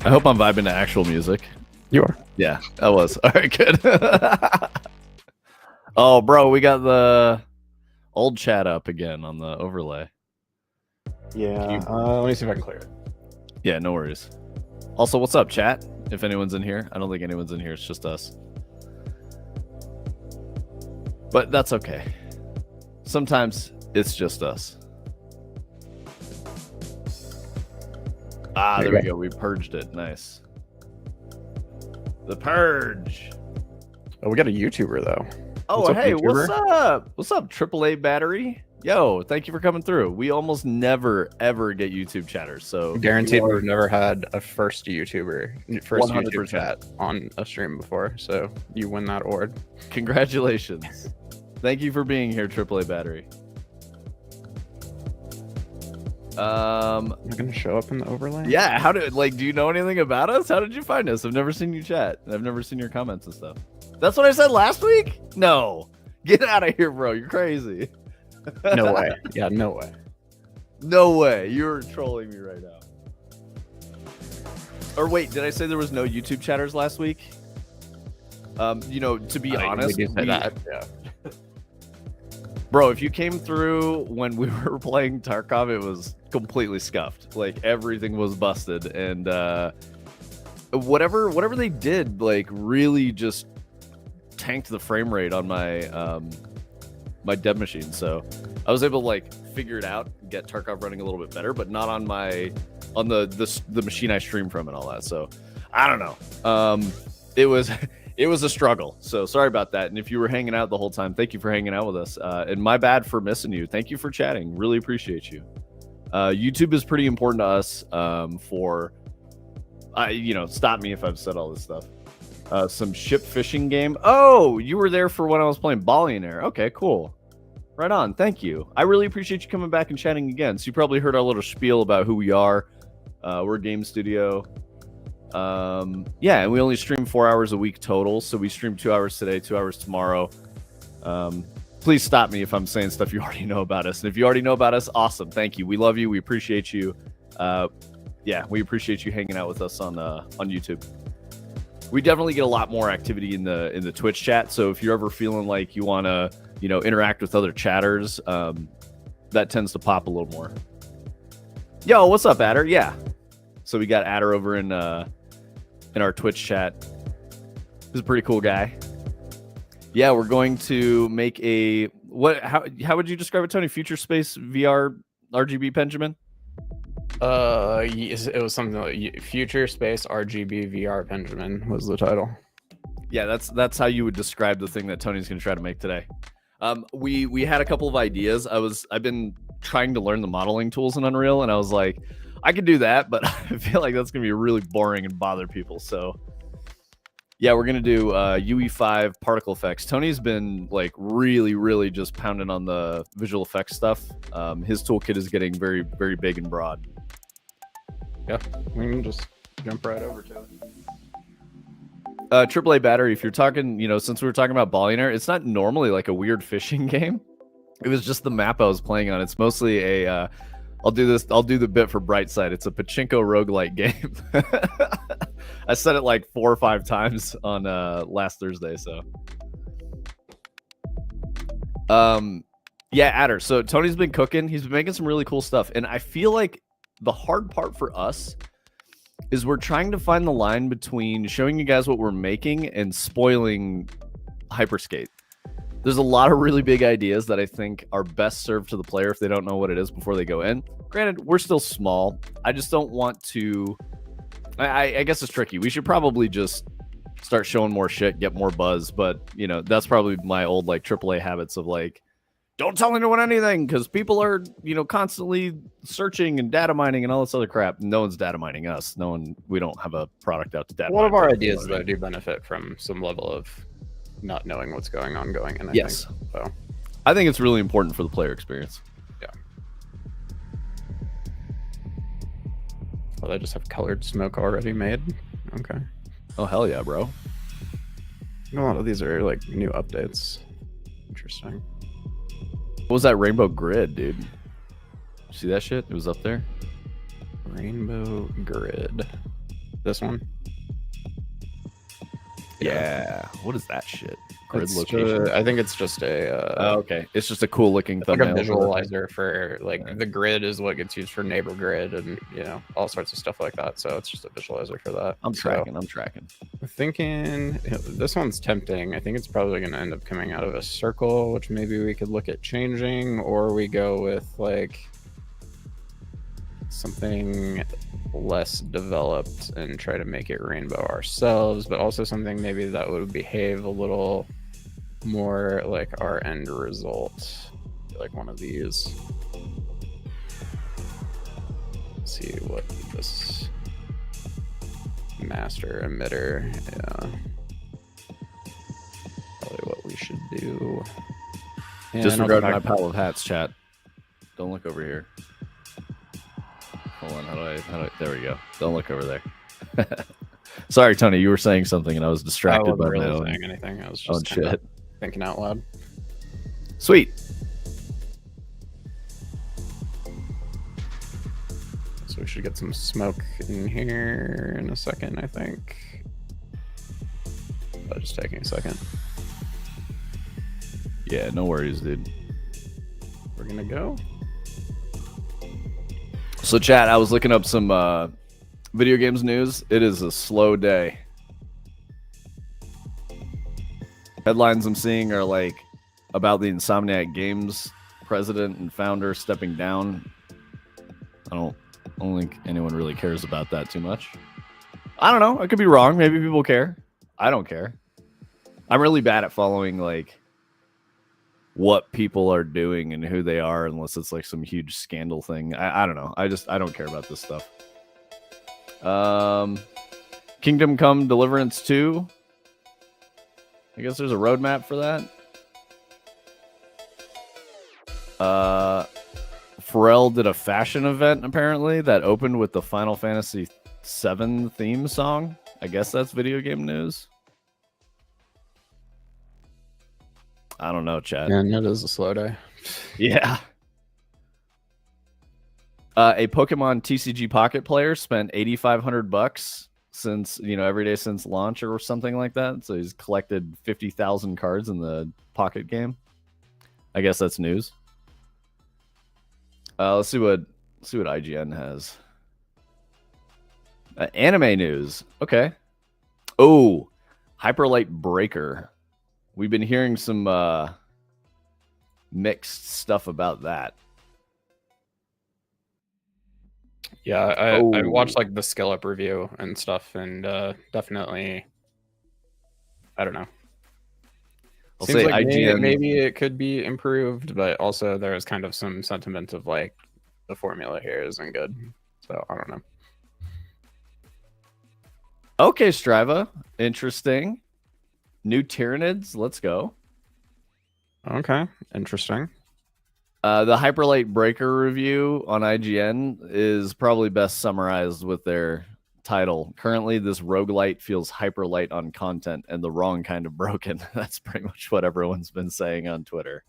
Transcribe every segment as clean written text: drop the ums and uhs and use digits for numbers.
I hope I'm vibing to actual music. You are. Yeah, I was. All right, good. Oh, bro, we got the old chat up again on the overlay. Yeah. Let me see if I can clear it. Yeah, no worries. Also, what's up, chat? If anyone's in here, I don't think anyone's in here. It's just us. But that's okay. Sometimes it's just us. Ah, there we go. We purged it. Nice. The purge. Oh, we got a YouTuber though. Oh, What's up, hey, YouTuber? what's up? What's up, AAA battery? Yo, thank you for coming through. We almost never, ever get YouTube chatters. So Guaranteed we've never had a first YouTube 100%. chat on a stream before, so you win that award. Congratulations. Thank you for being here, AAA battery. You're gonna show up in the overlay? Yeah, do you know anything about us? How did you find us? I've never seen you chat. I've never seen your comments and stuff. That's what I said last week? No. Get out of here, bro. You're crazy. No way. Yeah, no way. No way. You're trolling me right now. Or wait, did I say there was no YouTube chatters last week? To be honest, we do say that. Yeah. Bro, if you came through when we were playing Tarkov, it was completely scuffed. Like everything was busted, and whatever they did, like really just tanked the frame rate on my my dev machine. So I was able to like figure it out, get Tarkov running a little bit better, but not on the machine I stream from and all that. So I don't know. It was a struggle, so sorry about that. And if you were hanging out the whole time, thank you for hanging out with us. And my bad for missing you. Thank you for chatting. Really appreciate you. YouTube is pretty important to us. Stop me if I've said all this stuff. Some ship fishing game. Oh, you were there for when I was playing Billionaire. Okay, cool. Right on. Thank you. I really appreciate you coming back and chatting again. So you probably heard our little spiel about who we are. We're a game studio. And we only stream 4 hours a week total, so we stream 2 hours today, 2 hours tomorrow. Please stop me if I'm saying stuff you already know about us, and if you already know about us, awesome. Thank you. We love you. We appreciate you. We appreciate you hanging out with us on YouTube. We definitely get a lot more activity in the Twitch chat, so if you're ever feeling like you want to interact with other chatters, that tends to pop a little more. Yo, what's up, Adder? Yeah, so we got Adder over in our Twitch chat. He's a pretty cool guy. Yeah, we're going to make how would you describe it, Tony? Future Space VR RGB Penjamin? Yes, it was something like Future Space RGB VR Penjamin was the title. Yeah, that's how you would describe the thing that Tony's gonna try to make today. We had a couple of ideas. I've been trying to learn the modeling tools in Unreal, and I was like, I could do that, but I feel like that's going to be really boring and bother people. So, yeah, we're going to do UE5 particle effects. Tony's been like really, really just pounding on the visual effects stuff. His toolkit is getting very, very big and broad. Yeah, we can just jump right over to it. AAA battery, if you're talking, since we were talking about Billionaire, it's not normally like a weird fishing game. It was just the map I was playing on. It's mostly a... I'll do the bit for Brightside. It's a pachinko roguelike game. I said it like 4 or 5 times on last Thursday. So, Adder. So Tony's been cooking. He's been making some really cool stuff, and I feel like the hard part for us is we're trying to find the line between showing you guys what we're making and spoiling Hyperskate. There's a lot of really big ideas that I think are best served to the player if they don't know what it is before they go in. Granted, we're still small. I just don't want to... I guess it's tricky. We should probably just start showing more shit, get more buzz, but, that's probably my old, like, AAA habits of, like, don't tell anyone anything, because people are, constantly searching and data mining and all this other crap. No one's data mining us. We don't have a product out to data mine. One of our ideas, though, do benefit from some level of not knowing what's going on in. Yes. So I think it's really important for the player experience. Yeah. Well, they just have colored smoke already made. Okay. Oh, hell yeah, bro. A lot of these are like new updates. Interesting. What was that rainbow grid, dude? See that shit? It was up there. Rainbow grid. This one. Yeah. What is that shit? Grid It's location. I think it's just a Oh, okay. It's just a cool looking like a thumbnail. visualizer for like the grid is what gets used for neighbor grid and all sorts of stuff like that. So it's just a visualizer for that. I'm So tracking. I'm tracking. I'm thinking this one's tempting. I think it's probably going to end up coming out of a circle, which maybe we could look at changing, or we go with like something less developed and try to make it rainbow ourselves, but also something maybe that would behave a little more like our end result, like one of these. Let's see what this master emitter, yeah, probably what we should do. And Disregard my pile of hats, chat. Don't look over here. Hold on, how do I there we go. Don't look over there. Sorry, Tony, you were saying something and I was distracted by really my own saying anything. I was just shit. thinking out loud. Sweet. So we should get some smoke in here in a second, I think. Just taking a second. Yeah, no worries, dude. We're gonna go. So, chat, I was looking up some video games news. It is a slow day. Headlines I'm seeing are like about the Insomniac Games president and founder stepping down. I don't think anyone really cares about that too much. I don't know. I could be wrong. Maybe people care. I don't care. I'm really bad at following like what people are doing and who they are unless it's like some huge scandal thing. I don't know. I don't care about this stuff. Kingdom Come Deliverance 2. I guess there's a roadmap for that. Pharrell did a fashion event apparently that opened with the Final Fantasy VII theme song. I guess that's video game news. I don't know, chat. And it is a slow day. Yeah. A Pokemon TCG Pocket player spent $8,500 since every day since launch or something like that. So he's collected 50,000 cards in the Pocket game. I guess that's news. Let's see what IGN has. Anime news. Okay. Oh, Hyperlight Breaker. We've been hearing some mixed stuff about that. Yeah, I watched like the skill up review and stuff, and definitely, I don't know. Seems like IGN, maybe it could be improved, but also there is kind of some sentiment of like the formula here isn't good. So I don't know. Okay, Striva. Interesting. New Tyranids. Let's go. Okay, interesting. The Hyperlight Breaker review on IGN is probably best summarized with their title. Currently, this roguelite feels hyperlight on content and the wrong kind of broken. That's pretty much what everyone's been saying on Twitter.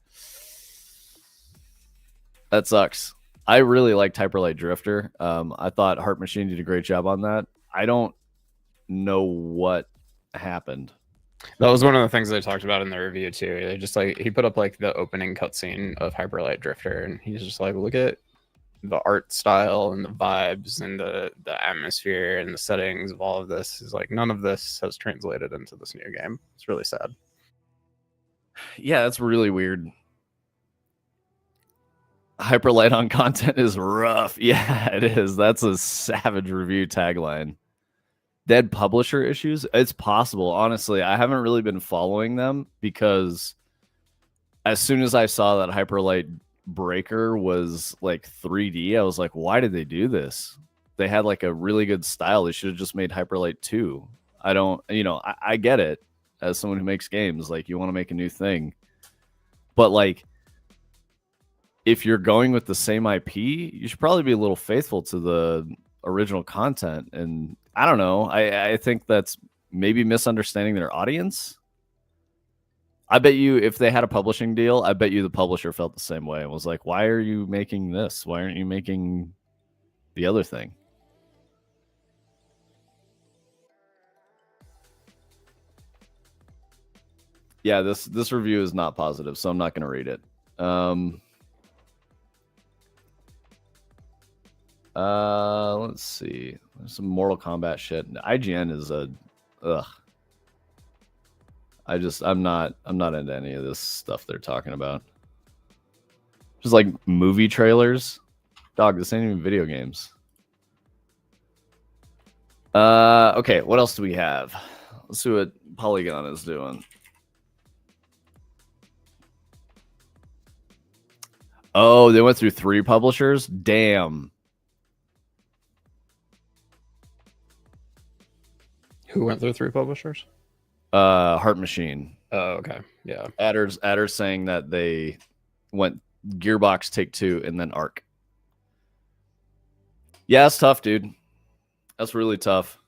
That sucks. I really liked Hyperlight Drifter. I thought Heart Machine did a great job on that. I don't know what happened. That was one of the things they talked about in the review too. They just like he put up like the opening cutscene of Hyperlight Drifter, and he's just like, look at the art style and the vibes and the atmosphere and the settings of all of this. He's like, none of this has translated into this new game. It's really sad. Yeah, that's really weird. Hyperlight on content is rough. Yeah, it is. That's a savage review tagline. Dead publisher issues? It's possible. Honestly, I haven't really been following them because as soon as I saw that Hyperlight Breaker was like 3D, I was like, why did they do this? They had like a really good style. They should have just made Hyperlight 2. I don't, I get it as someone who makes games. Like, you want to make a new thing. But like, if you're going with the same IP, you should probably be a little faithful to the original content. And I don't know. I think that's maybe misunderstanding their audience. I bet you if they had a publishing deal, I bet you the publisher felt the same way and was like, why are you making this? Why aren't you making the other thing? Yeah, this review is not positive, so I'm not going to read it. Let's see. There's some Mortal Kombat shit. IGN is a ugh. I'm not into any of this stuff they're talking about. Just like movie trailers. Dog, this ain't even video games. Okay, what else do we have? Let's see what Polygon is doing. Oh, they went through 3 publishers? Damn. Who went through 3 publishers? Heart Machine. Oh, okay. Yeah. Adder's saying that they went Gearbox, Take-Two, and then Arc. Yeah, that's tough, dude. That's really tough.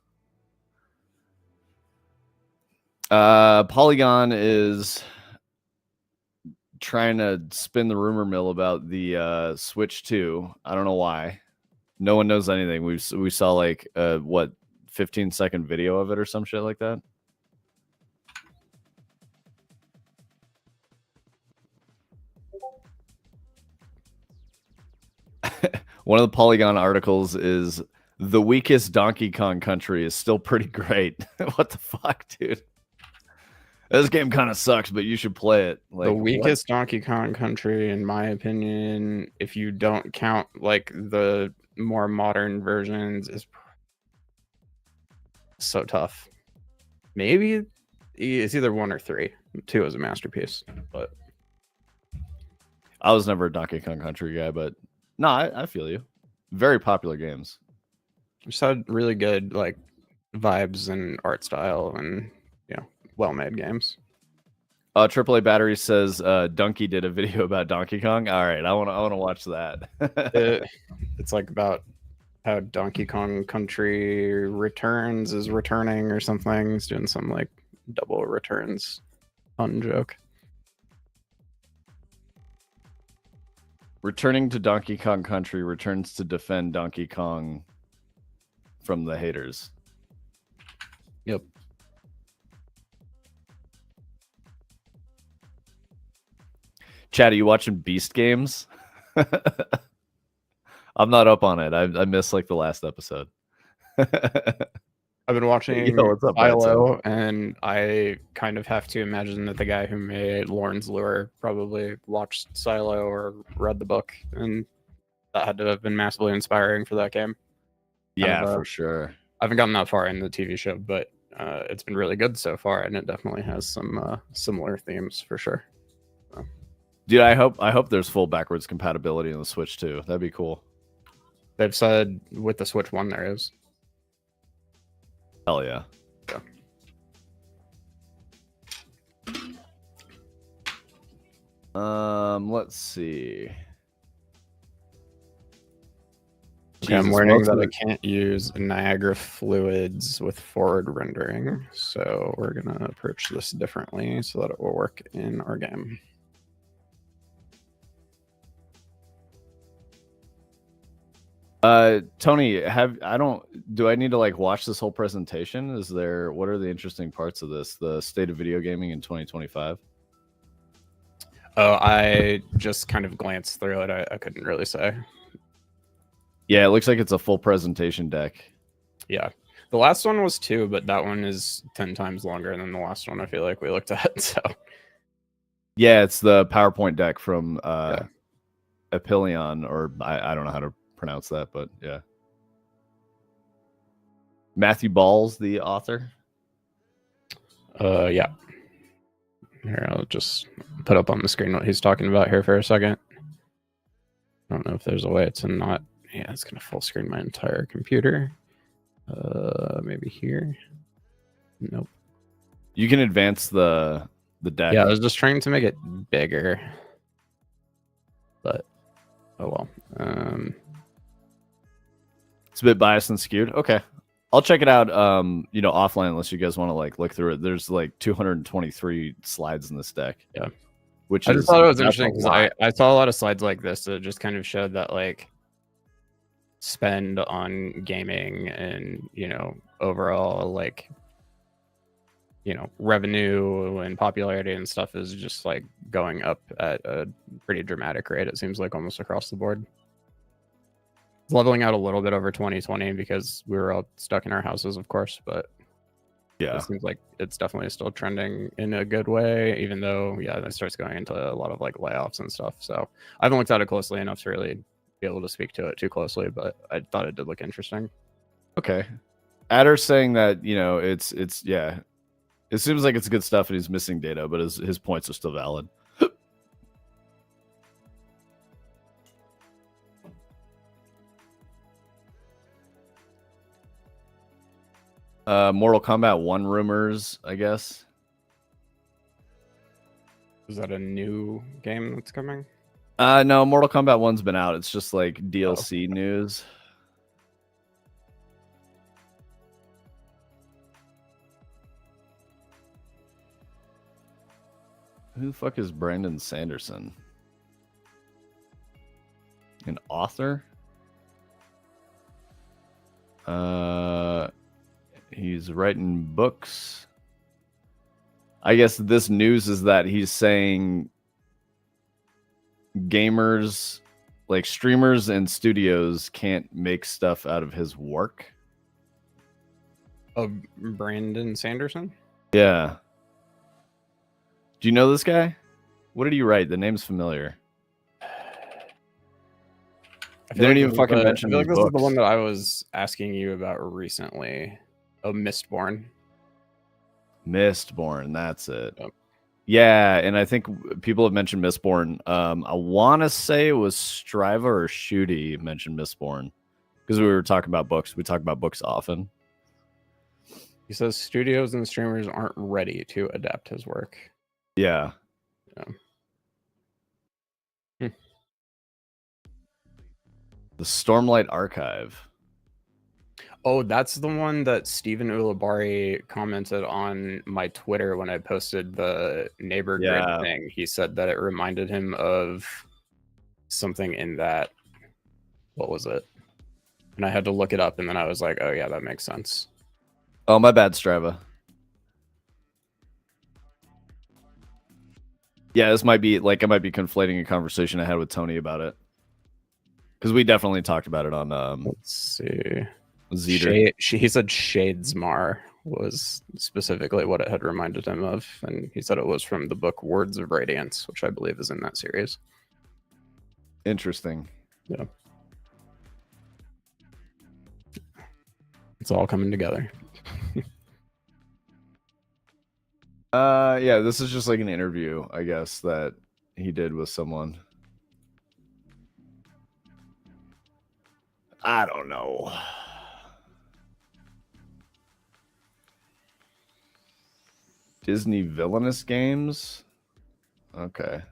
Polygon is trying to spin the rumor mill about the Switch 2. I don't know why. No one knows anything. We saw like what 15-second video of it or some shit like that. One of the Polygon articles is the weakest Donkey Kong country is still pretty great. What the fuck, dude? This game kind of sucks, but you should play it. Like, the weakest Donkey Kong country, in my opinion, if you don't count like the more modern versions, is so tough. Maybe it's either 1 or 3. 2 is a masterpiece, but I was never a Donkey Kong Country guy, but no, I feel you. Very popular games. Just had really good like vibes and art style, and well-made games. AAA Battery says Donkey did a video about Donkey Kong. All right, I want to watch that. It's like about how Donkey Kong Country Returns is returning or something. He's doing some like double returns fun joke. Returning to Donkey Kong Country returns to defend Donkey Kong from the haters. Yep. Chad, are you watching Beast Games? I'm not up on it. I missed like the last episode. I've been watching Philo, and I kind of have to imagine that the guy who made Lauren's Lure probably watched Silo or read the book, and that had to have been massively inspiring for that game. Yeah, for sure. I haven't gotten that far in the TV show, but it's been really good so far, and it definitely has some similar themes for sure. So. Dude, I hope there's full backwards compatibility on the Switch too. That'd be cool. They've said with the Switch 1 there is. Hell yeah. Let's see. Okay, I'm learning that I can't use Niagara fluids with forward rendering, so we're gonna approach this differently so that it will work in our game. Tony, do I need to like watch this whole presentation? What are the interesting parts of this? The state of video gaming in 2025? Oh, I just kind of glanced through it. I couldn't really say. Yeah, it looks like it's a full presentation deck. Yeah. The last one was 2, but that one is 10 times longer than the last one I feel like we looked at. So yeah, it's the PowerPoint deck from Apillion, or I don't know how to pronounce that, but yeah. Matthew Ball's the author. Yeah. Here, I'll just put up on the screen what he's talking about here for a second. I don't know if there's a way to not. Yeah, it's gonna full screen my entire computer. Maybe here. Nope. You can advance the deck. Yeah, I was just trying to make it bigger, but oh well. It's a bit biased and skewed. Okay, I'll check it out. Offline, unless you guys want to like look through it. There's like 223 slides in this deck. Yeah, which I just thought it was interesting because I saw a lot of slides like this that just kind of showed that like spend on gaming and overall like revenue and popularity and stuff is just like going up at a pretty dramatic rate. It seems like almost across the board. It's leveling out a little bit over 2020 because we were all stuck in our houses, of course, but yeah, it seems like it's definitely still trending in a good way, even though, it starts going into a lot of like layoffs and stuff. So I haven't looked at it closely enough to really be able to speak to it too closely, but I thought it did look interesting. Okay. Adder's saying that, it's yeah. It seems like it's good stuff and he's missing data, but his points are still valid. Mortal Kombat 1 rumors, I guess. Is that a new game that's coming? No, Mortal Kombat 1's been out. It's just like DLC news. Who the fuck is Brandon Sanderson? An author? He's writing books. I guess this news is that he's saying gamers, like streamers and studios, can't make stuff out of his work. Of Brandon Sanderson? Yeah. Do you know this guy? What did he write? The name's familiar. They didn't even fucking mention. I feel like this is the one that I was asking you about recently. Oh, Mistborn. Mistborn, that's it. Yep. Yeah, and I think people have mentioned Mistborn. I want to say it was Striva or Shooty mentioned Mistborn because we were talking about books. We talk about books often. He says studios and streamers aren't ready to adapt his work. Yeah. The Stormlight Archive. Oh, that's the one that Stephen Ulibarri commented on my Twitter when I posted the neighbor grid thing. He said that it reminded him of something in that. What was it? And I had to look it up, and then I was like, oh, yeah, that makes sense. Oh, my bad, Strava. Yeah, this might be like I might be conflating a conversation I had with Tony about it. Because we definitely talked about it on let's see. Zeter. He said Shadesmar was specifically what it had reminded him of, and he said it was from the book Words of Radiance, which I believe is in that series. Interesting. Yeah. It's all coming together. Yeah, this is just like an interview, I guess, that he did with someone. I don't know. Disney villainous games? Okay.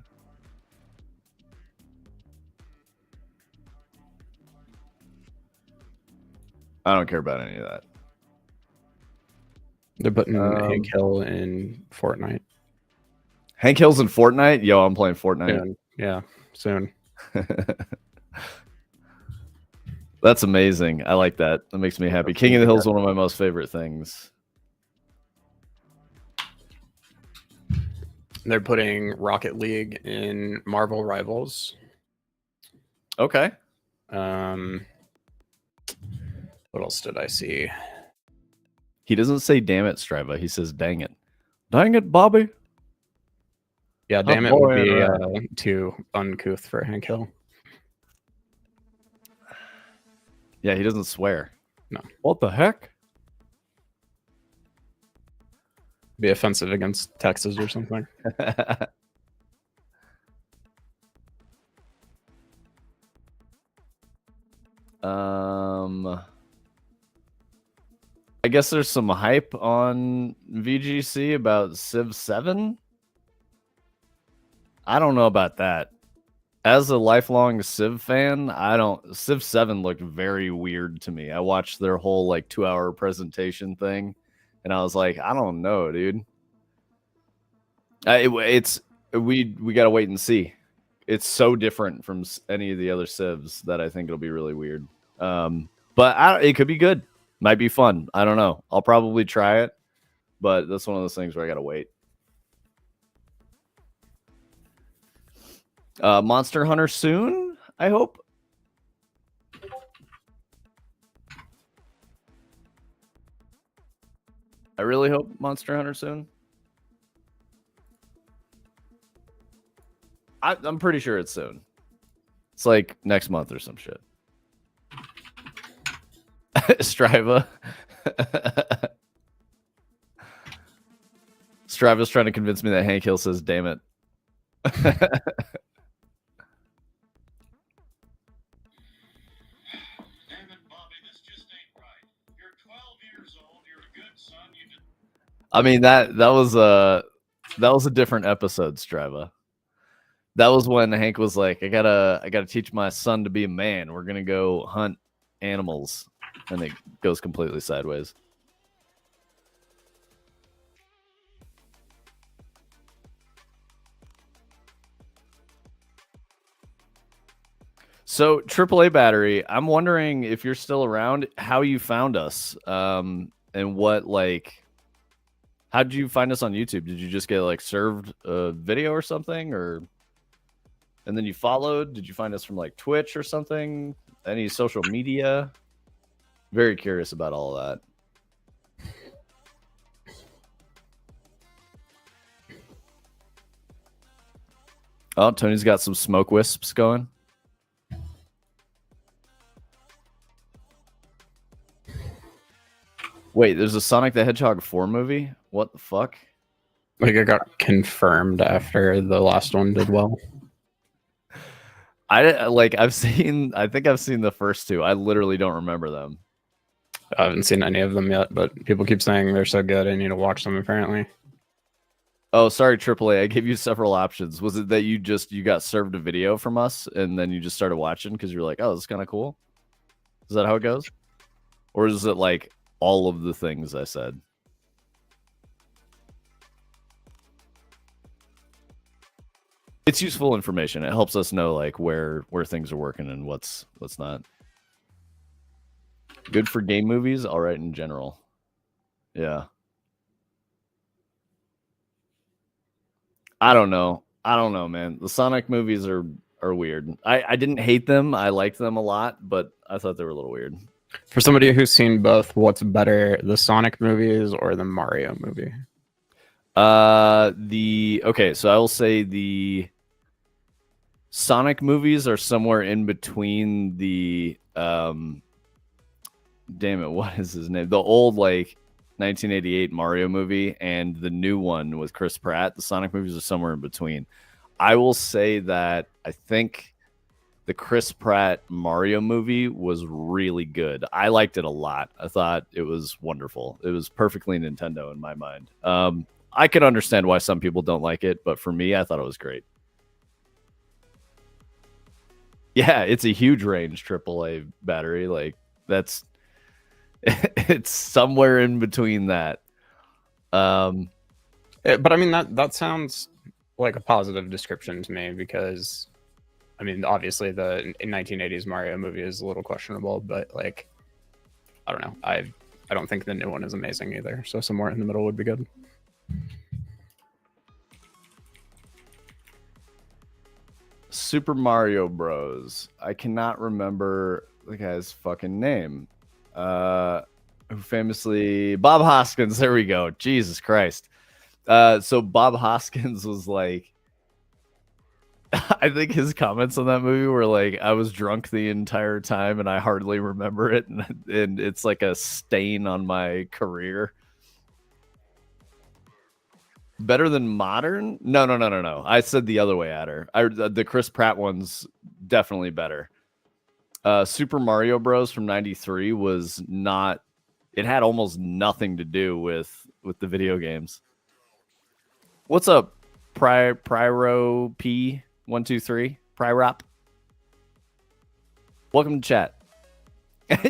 I don't care about any of that. They're putting Hank Hill in Fortnite. Hank Hill's in Fortnite? Yo, I'm playing Fortnite. Yeah, soon. That's amazing. I like that. That makes me happy. King of the Hill is one of my most favorite things. They're putting Rocket League in Marvel Rivals. Okay. What else did I see? He doesn't say damn it, Striva. He says dang it. Dang it, Bobby. Yeah, damn it would be too uncouth for Hank Hill. Yeah, he doesn't swear. No. What the heck? Be offensive against Texas or something. I guess there's some hype on VGC about Civ 7. I don't know about that. As a lifelong Civ fan, Civ 7 looked very weird to me. I watched their whole like 2-hour presentation thing, and I was like, I don't know, dude. We gotta wait and see. It's so different from any of the other Civs that I think it'll be really weird. But it could be good. Might be fun. I don't know. I'll probably try it. but that's one of those things where I gotta wait. Monster Hunter soon, I hope. I really hope Monster Hunter soon. I'm pretty sure it's soon. It's like next month or some shit. Striva. Striva's trying to convince me that Hank Hill says, damn it. I mean that was a different episode, Striva. That was when Hank was like, I gotta teach my son to be a man. We're gonna go hunt animals, and it goes completely sideways. So AAA battery, I'm wondering if you're still around, how you found us, and what, like, how did you find us on YouTube? Did you just get like served a video or something, or and then you followed? Did you find us from like Twitch or something? Any social media? Very curious about all of that. Oh, Tony's got some smoke wisps going. Wait, there's a Sonic the Hedgehog 4 movie? What the fuck? Like, it got confirmed after the last one did well. I think I've seen the first two. I literally don't remember them. I haven't seen any of them yet, but people keep saying they're so good. I need to watch them, apparently. Oh, sorry, AAA. I gave you several options. Was it that you got served a video from us and then you just started watching because you're like, oh, this is kind of cool? Is that how it goes? Or is it like all of the things I said? It's useful information. It helps us know like where things are working and what's not. Good for game movies, all right in general. Yeah. I don't know, man. The Sonic movies are weird. I didn't hate them. I liked them a lot, but I thought they were a little weird. For somebody who's seen both, what's better, the Sonic movies or the Mario movie? So I will say the Sonic movies are somewhere in between the damn it, what is his name? The old like 1988 Mario movie and the new one with Chris Pratt. The Sonic movies are somewhere in between. I will say that I think the Chris Pratt Mario movie was really good. I liked it a lot. I thought it was wonderful. It was perfectly Nintendo in my mind. I can understand why some people don't like it, but for me, I thought it was great. Yeah, it's a huge range AAA battery. Like that's it's somewhere in between that. But I mean that sounds like a positive description to me, because I mean obviously the 1980s Mario movie is a little questionable, but like I don't know. I don't think the new one is amazing either. So somewhere in the middle would be good. Super Mario Bros. I cannot remember the guy's fucking name. Who famously Bob Hoskins. There we go. Jesus Christ. So Bob Hoskins was like, I think his comments on that movie were like, I was drunk the entire time and I hardly remember it, and it's like a stain on my career. Better than modern? No. I said the other way at her. The Chris Pratt one's definitely better. Super Mario Bros. From '93 was not. It had almost nothing to do with the video games. What's up, Pyro P123? Pryrop? Welcome to chat.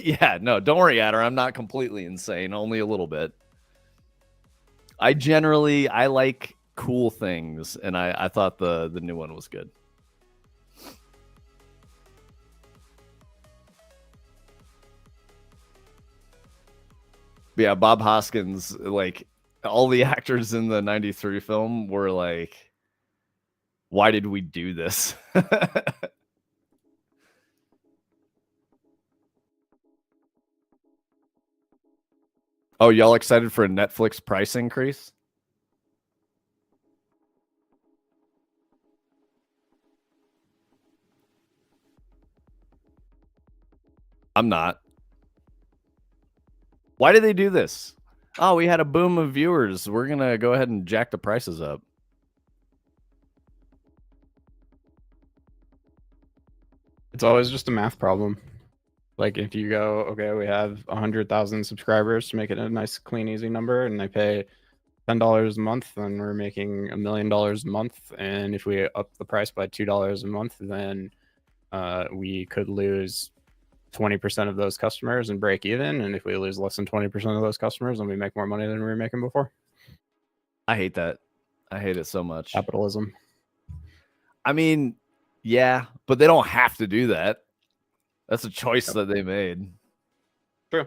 Yeah, no, don't worry, Adder. I'm not completely insane. Only a little bit. I like cool things, and I thought the new one was good. But yeah, Bob Hoskins, like all the actors in the 93 film were like, why did we do this? Oh, y'all excited for a Netflix price increase? I'm not. Why did they do this? Oh, we had a boom of viewers. We're going to go ahead and jack the prices up. It's always just a math problem. Like if you go, okay, we have 100,000 subscribers to make it a nice, clean, easy number, and they pay $10 a month, then we're making $1 million a month. And if we up the price by $2 a month, then we could lose 20% of those customers and break even. And if we lose less than 20% of those customers, then we make more money than we were making before. I hate that. I hate it so much. Capitalism. I mean, yeah, but they don't have to do that. That's a choice that they made. True.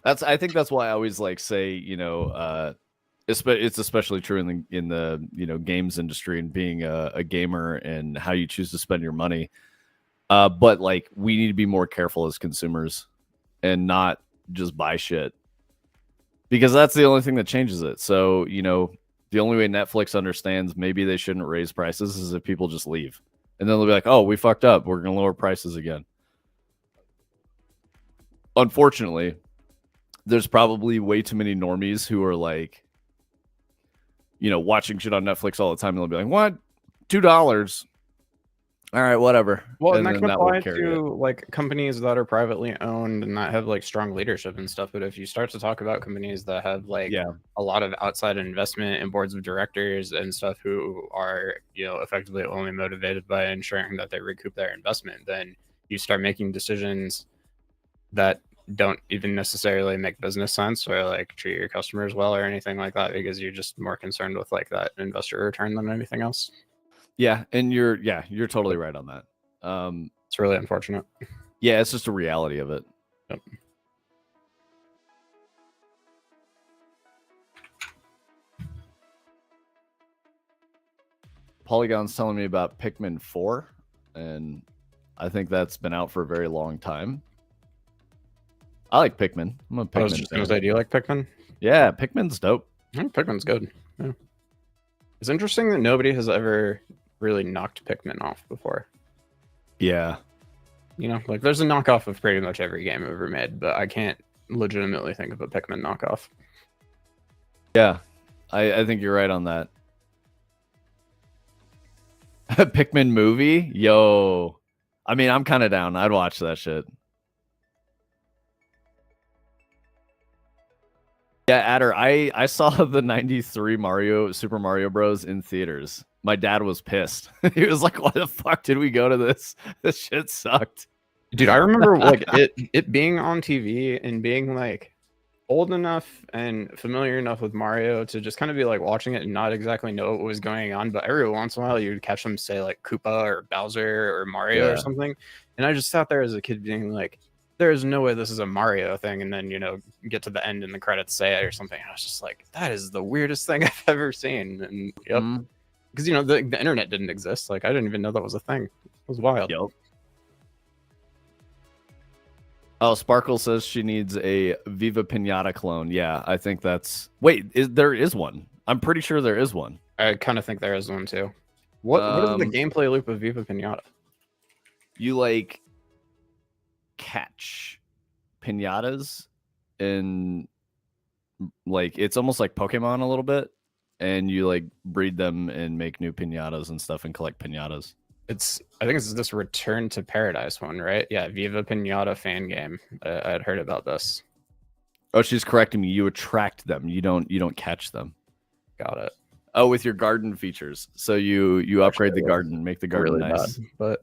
I think that's why I always like say, you know, it's especially true in the you know, games industry and being a gamer and how you choose to spend your money. But like we need to be more careful as consumers and not just buy shit, because that's the only thing that changes it. So, you know, the only way Netflix understands maybe they shouldn't raise prices is if people just leave. And then they'll be like, oh, we fucked up. We're going to lower prices again. Unfortunately, there's probably way too many normies who are like, you know, watching shit on Netflix all the time. And they'll be like, what? $2? All right, whatever. Well, and that can apply to like companies that are privately owned and that have like strong leadership and stuff. But if you start to talk about companies that have like a lot of outside investment and boards of directors and stuff who are, you know, effectively only motivated by ensuring that they recoup their investment, then you start making decisions that don't even necessarily make business sense or like treat your customers well or anything like that, because you're just more concerned with like that investor return than anything else. Yeah, and you're totally right on that. It's really unfortunate. Yeah, it's just a reality of it. Yep. Polygon's telling me about Pikmin 4, and I think that's been out for a very long time. I like Pikmin. I'm a Pikmin. I was just gonna say, do you like Pikmin? Yeah, Pikmin's dope. Pikmin's good. Yeah. It's interesting that nobody has ever really knocked Pikmin off before. Yeah. You know, like there's a knockoff of pretty much every game ever made, but I can't legitimately think of a Pikmin knockoff. Yeah, I think you're right on that. Pikmin movie? Yo. I mean, I'm kind of down. I'd watch that shit. Yeah, Adder, I saw the 93 Super Mario Bros. In theaters. My dad was pissed. He was like, why the fuck did we go to this? This shit sucked. Dude, I remember like it being on TV and being like old enough and familiar enough with Mario to just kind of be like watching it and not exactly know what was going on. But every once in a while you'd catch them say like Koopa or Bowser or Mario or something. And I just sat there as a kid being like, there is no way this is a Mario thing. And then, you know, get to the end and the credits say it or something. I was just like, that is the weirdest thing I've ever seen. And yep. Because, you know, the internet didn't exist. Like, I didn't even know that was a thing. It was wild. Yep. Oh, Sparkle says she needs a Viva Pinata clone. Yeah, I think that's... Wait, there is one. I'm pretty sure there is one. I kind of think there is one, too. What is the gameplay loop of Viva Pinata? You, like, catch pinatas and, like, it's almost like Pokemon a little bit. And you, like, breed them and make new pinatas and stuff and collect pinatas. I think it's this Return to Paradise one, right? Yeah, Viva Pinata fan game. I had heard about this. Oh, she's correcting me. You attract them. You don't catch them. Got it. Oh, with your garden features. So you upgrade the garden, make the garden really nice. Bad,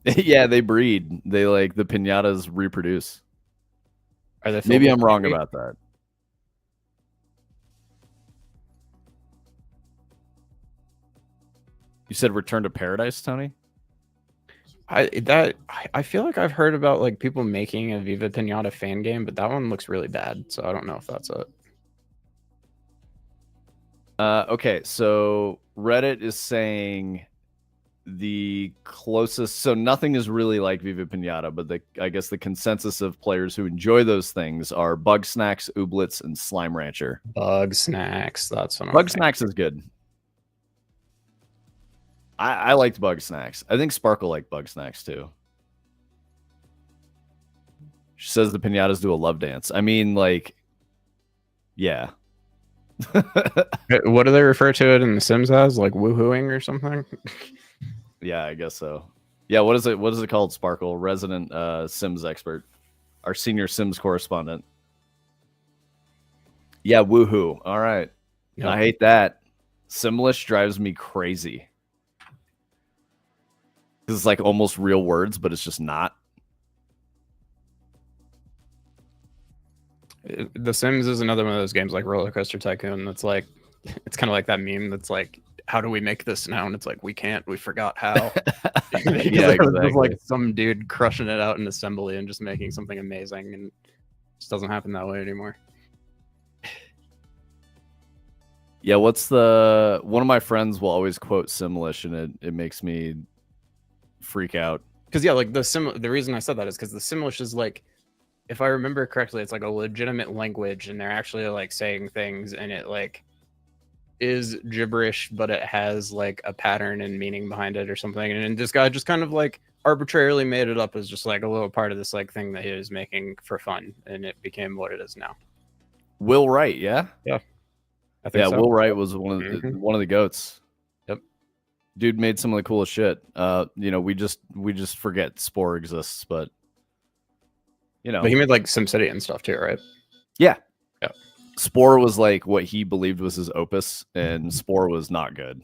but yeah, they breed. They like the pinatas reproduce. Are they? Maybe I'm wrong about that. You said Return to Paradise, Tony? I feel like I've heard about like people making a Viva Pinata fan game, but that one looks really bad, so I don't know if that's it. Okay, so Reddit is saying the closest, so nothing is really like Viva Pinata, but I guess the consensus of players who enjoy those things are Bug Snacks, Ooblets, and Slime Rancher. Bug Snacks, that's what Bug Snacks is good. I liked Bug Snacks. I think Sparkle liked Bug Snacks too. She says the pinatas do a love dance. I mean, like, yeah. What do they refer to it in The Sims as? Like woohooing or something? Yeah, I guess so. Yeah, what is it called, Sparkle? Resident Sims expert. Our senior Sims correspondent. Yeah, woohoo. All right. Yep. I hate that. Simlish drives me crazy. It's like almost real words, but it's just not. The Sims is another one of those games like Roller Coaster Tycoon that's like, it's kind of like that meme that's like, how do we make this now? And it's like, we can't, we forgot how. Yeah, exactly. Like some dude crushing it out in assembly and just making something amazing, and it just doesn't happen that way anymore. Yeah, one of my friends will always quote Simlish, and it makes me freak out. Because yeah, like the reason I said that is because the Simlish is like, if I remember correctly, it's like a legitimate language, and they're actually like saying things, and it like is gibberish, but it has like a pattern and meaning behind it or something. And this guy just kind of like arbitrarily made it up as just like a little part of this like thing that he was making for fun, and it became what it is now. Will Wright, yeah, I think so. Will Wright was one of the goats. Yep, dude made some of the coolest shit. You know, we just forget Spore exists, but you know, but he made like SimCity and stuff too, right? Yeah. Spore was like what he believed was his opus, and Spore was not good.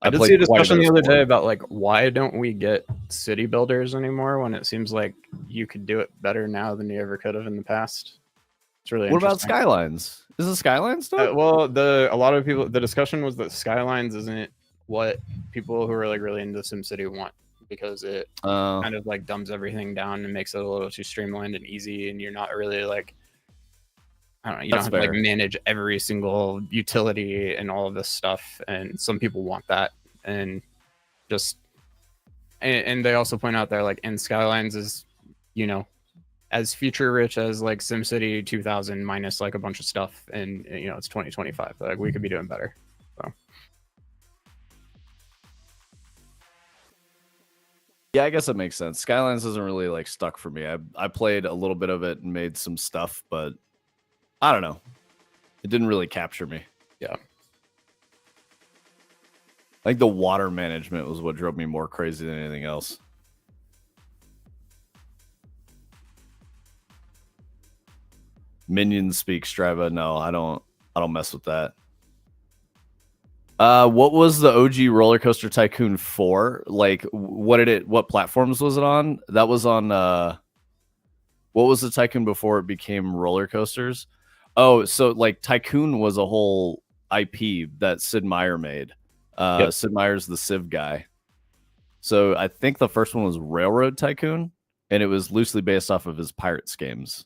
I did see a discussion the other day about like, why don't we get city builders anymore when it seems like you could do it better now than you ever could have in the past? It's really interesting. What about Skylines? Is it Skylines stuff? Well, a lot of people, the discussion was that Skylines isn't what people who are like really into SimCity want, because it kind of like dumbs everything down and makes it a little too streamlined and easy, and you're not really like, I don't know, you don't have to like manage every single utility and all of this stuff, and some people want that. And just and they also point out there like, and Skylines is, you know, as feature rich as like SimCity 2000 minus like a bunch of stuff, and you know, it's 2025, like we could be doing better. So yeah, I guess it makes sense. Skylines isn't really like stuck for me. I played a little bit of it and made some stuff, but I don't know. It didn't really capture me. Yeah. Like the water management was what drove me more crazy than anything else. Minions speak Strava. No, I don't mess with that. What was the OG Roller Coaster Tycoon 4? Like, what platforms was it on? That was on what was the Tycoon before it became roller coasters? Oh, so like Tycoon was a whole IP that Sid Meier made. Yep. Sid Meier's the Civ guy. So I think the first one was Railroad Tycoon, and it was loosely based off of his Pirates games,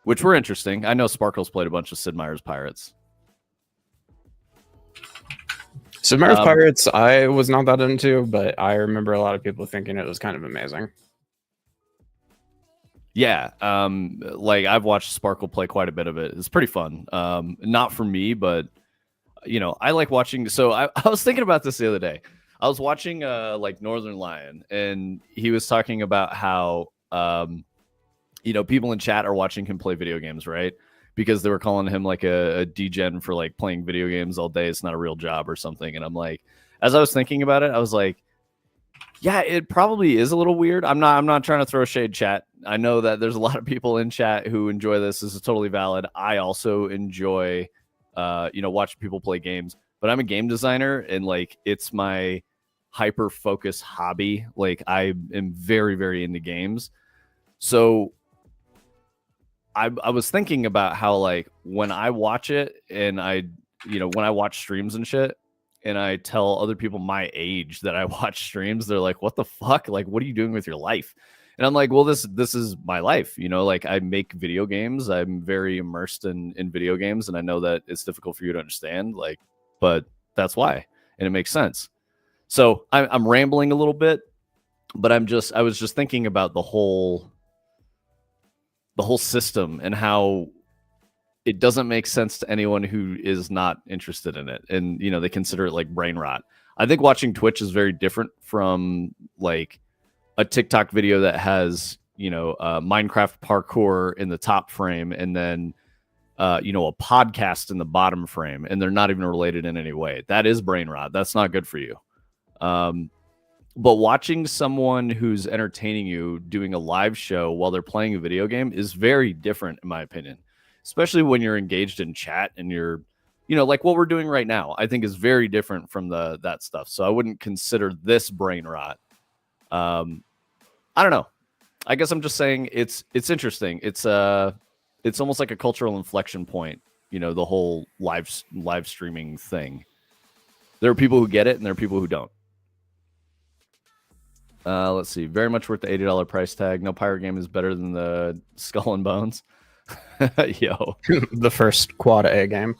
which were interesting. I know Sparkle's played a bunch of Sid Meier's Pirates. Sid Meier's Pirates, I was not that into, but I remember a lot of people thinking it was kind of amazing. Yeah, like I've watched Sparkle play quite a bit of it. It's pretty fun. Not for me, but you know, I like watching. So I was thinking about this the other day. I was watching like Northern Lion, and he was talking about how you know, people in chat are watching him play video games, right? Because they were calling him like a degen for like playing video games all day. It's not a real job or something. And I'm like, as I was thinking about it, I was like, yeah, it probably is a little weird. I'm not trying to throw shade, chat. I know that there's a lot of people in chat who enjoy this. This is totally valid. I also enjoy, you know, watching people play games. But I'm a game designer, and like it's my hyper focus hobby. Like I am very, very into games. So I was thinking about how like when I watch it, and when I watch streams and shit, and I tell other people my age that I watch streams, they're like, what the fuck? Like, what are you doing with your life? And I'm like, well, this is my life, you know, like I make video games. I'm very immersed in video games, and I know that it's difficult for you to understand, like, but that's why, and it makes sense. So I'm rambling a little bit, but I was just thinking about the whole system and how it doesn't make sense to anyone who is not interested in it, and you know, they consider it like brain rot. I think watching Twitch is very different from like a TikTok video that has, you know, Minecraft parkour in the top frame, and then you know, a podcast in the bottom frame, and they're not even related in any way. That is brain rot. That's not good for you. But watching someone who's entertaining you doing a live show while they're playing a video game is very different, in my opinion, especially when you're engaged in chat and you're, you know, like what we're doing right now, I think is very different from that stuff. So I wouldn't consider this brain rot. I don't know. I guess I'm just saying it's interesting. It's almost like a cultural inflection point, you know, the whole live streaming thing. There are people who get it and there are people who don't. Let's see. Very much worth the $80 price tag. No pirate game is better than the Skull and Bones. Yo. The first quad A game.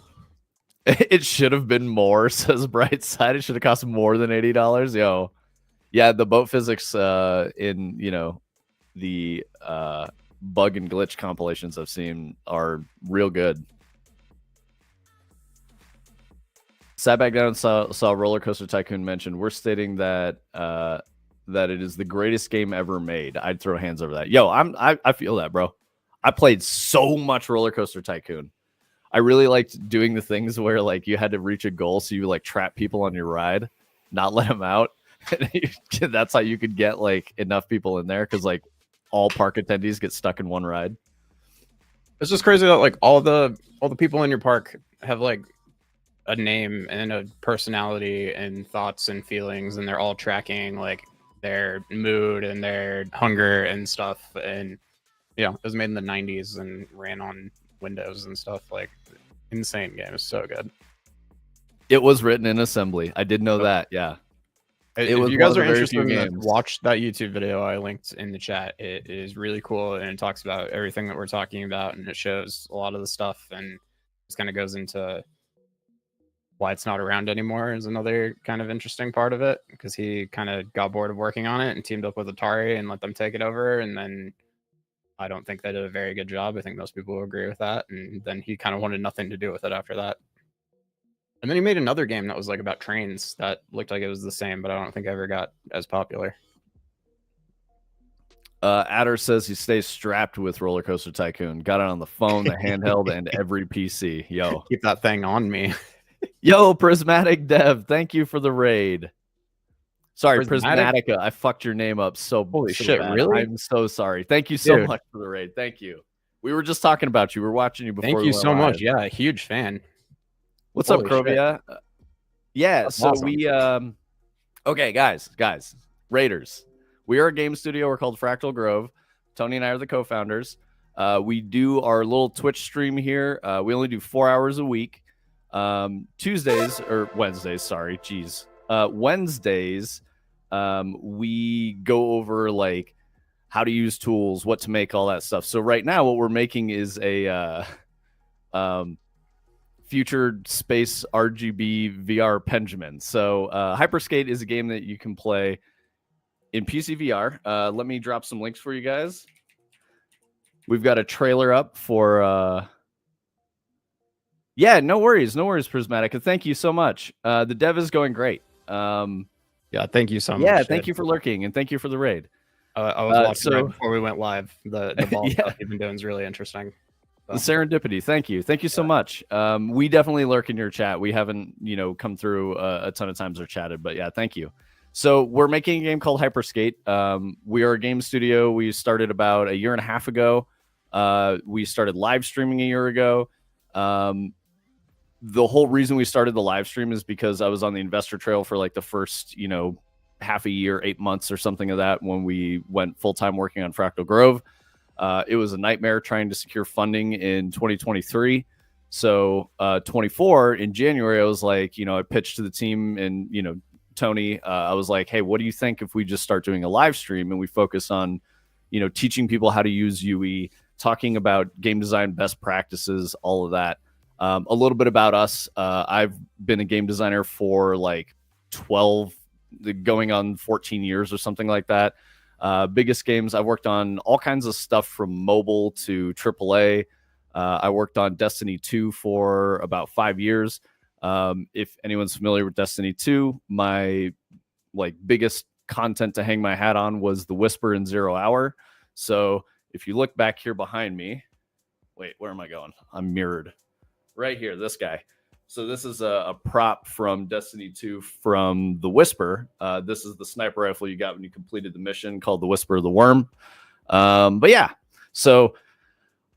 It should have been more, says Brightside. It should have cost more than $80. Yo. Yeah, the boat physics in, you know, the bug and glitch compilations I've seen are real good. Sat back down and saw Roller Coaster Tycoon mentioned. We're stating that that it is the greatest game ever made. I'd throw hands over that. Yo, I feel that, bro. I played so much Roller Coaster Tycoon. I really liked doing the things where like you had to reach a goal, so you like trap people on your ride, not let them out. That's how you could get like enough people in there, because like all park attendees get stuck in one ride. It's just crazy that like all the people in your park have like a name and a personality and thoughts and feelings, and they're all tracking like their mood and their hunger and stuff. And you know, it was made in the 90s and ran on Windows and stuff. Like, insane game. It's so good. It was written in assembly. I did know that. Yeah. If you guys are interested, watch that YouTube video I linked in the chat. It is really cool, and it talks about everything that we're talking about, and it shows a lot of the stuff, and just kind of goes into why it's not around anymore is another kind of interesting part of it, because he kind of got bored of working on it and teamed up with Atari and let them take it over, and then I don't think they did a very good job. I think most people will agree with that, and then he kind of wanted nothing to do with it after that. And then he made another game that was like about trains that looked like it was the same, but I don't think ever got as popular. Adder says he stays strapped with Roller Coaster Tycoon. Got it on the phone, the handheld, and every PC. Yo, keep that thing on me. Yo, Prismatic Dev, thank you for the raid. Sorry, Prismatica. I fucked your name up so holy so shit, bad. really? I'm so sorry. Thank you so much for the raid. Thank you. We were just talking about you. We were watching you before. Thank you so much. Yeah, huge fan. What's up, Krovia? Yeah, that's so awesome. We okay, guys, Raiders. We are a game studio. We're called Fractal Grove. Tony and I are the co-founders. We do our little Twitch stream here. We only do 4 hours a week. Tuesdays or Wednesdays, sorry, geez. Wednesdays, we go over like how to use tools, what to make, all that stuff. So right now, what we're making is a future space RGB VR penjamin. So Hyperskate is a game that you can play in PC VR. Let me drop some links for you guys. We've got a trailer up for yeah, no worries, Prismatica. Thank you so much. The dev is going great. Yeah, thank you so much. Yeah, thank you for lurking, and thank you for the raid. I was watching right before we went live. The ball stuff you've been doing is really interesting. The serendipity. Thank you so much. We definitely lurk in your chat. We haven't, come through a ton of times or chatted, but yeah, thank you. So we're making a game called Hyperskate. We are a game studio. We started about a year and a half ago. We started live streaming a year ago. The whole reason we started the live stream is because I was on the investor trail for like the first, half a year, 8 months or something of that when we went full-time working on Fractal Grove. It was a nightmare trying to secure funding in 2023. So 24 in January, I was like, I pitched to the team and, Tony, I was like, hey, what do you think if we just start doing a live stream and we focus on, teaching people how to use UE, talking about game design best practices, all of that. A little bit about us. I've been a game designer for like 12, going on 14 years or something like that. Biggest games, I've worked on all kinds of stuff from mobile to AAA. I worked on Destiny 2 for about 5 years. If anyone's familiar with Destiny 2, my biggest content to hang my hat on was the Whisper in 0 Hour. So if you look back here behind me, wait, where am I going? I'm mirrored right here. This guy. So this is a prop from Destiny 2 from the Whisper. This is the sniper rifle you got when you completed the mission called the Whisper of the Worm. But yeah, so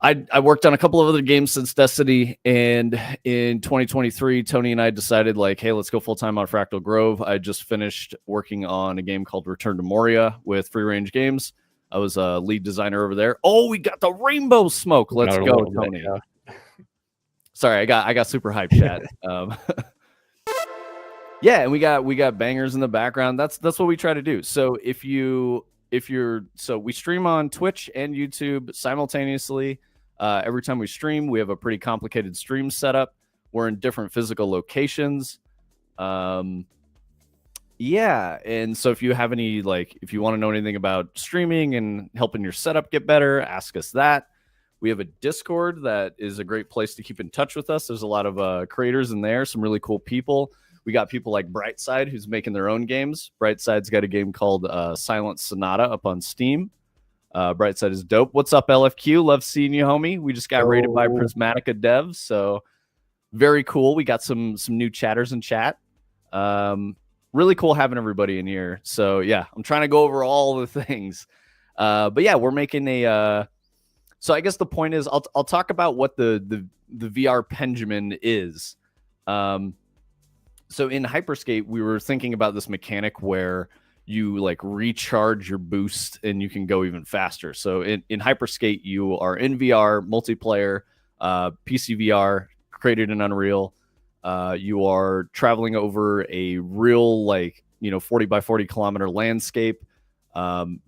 I worked on a couple of other games since Destiny, and in 2023, Tony and I decided hey, let's go full time on Fractal Grove. I just finished working on a game called Return to Moria with Free Range Games. I was a lead designer over there. Oh, we got the rainbow smoke. Let's go, Tony. Bit, yeah. Sorry, I got super hyped, chat. Yeah, and we got bangers in the background. That's what we try to do. So we stream on Twitch and YouTube simultaneously. Every time we stream, we have a pretty complicated stream setup. We're in different physical locations. Yeah, and so if you have any if you want to know anything about streaming and helping your setup get better, ask us that. We have a Discord that is a great place to keep in touch with us. There's a lot of creators in there, some really cool people. We got people like Brightside, who's making their own games. Brightside's got a game called Silent Sonata up on Steam. Brightside is dope. What's up, LFQ? Love seeing you, homie. We just got rated by Prismatica Devs, so very cool. We got some new chatters in chat. Really cool having everybody in here. So yeah, I'm trying to go over all the things. But yeah, we're making a. So I guess the point is, I'll talk about what the VR penjamin is. So in Hyperscape, we were thinking about this mechanic where you recharge your boost and you can go even faster. So in Hyperskate, you are in VR, multiplayer, PC VR, created in Unreal. You are traveling over a real 40 by 40 kilometer landscape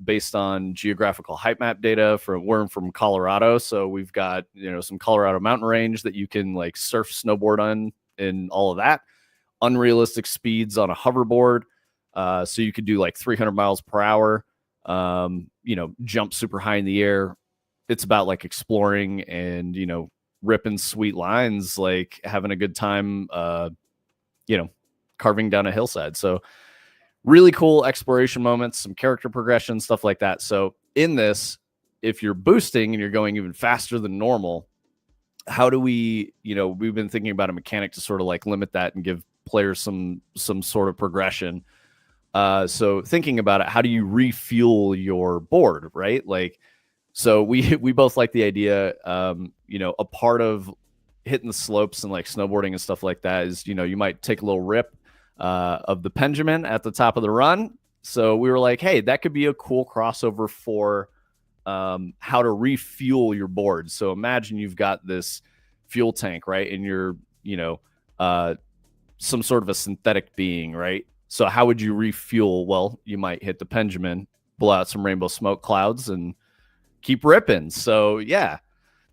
based on geographical height map data. We're from Colorado, so we've got some Colorado mountain range that you can surf, snowboard on, and all of that. Unrealistic speeds on a hoverboard. So you could do 300 miles per hour, jump super high in the air. It's about exploring and, ripping sweet lines, having a good time, carving down a hillside. So really cool exploration moments, some character progression, stuff like that. So in this, if you're boosting and you're going even faster than normal, how do we, we've been thinking about a mechanic to sort of limit that and give players some sort of progression. So thinking about it, how do you refuel your board, right? So we both like the idea, a part of hitting the slopes and snowboarding and stuff like that is, you might take a little rip of the penjamin at the top of the run. So we were like, hey, that could be a cool crossover for how to refuel your board. So imagine you've got this fuel tank, right? And you're, some sort of a synthetic being, right? So how would you refuel? Well, you might hit the penjamin, blow out some rainbow smoke clouds, and keep ripping. So yeah,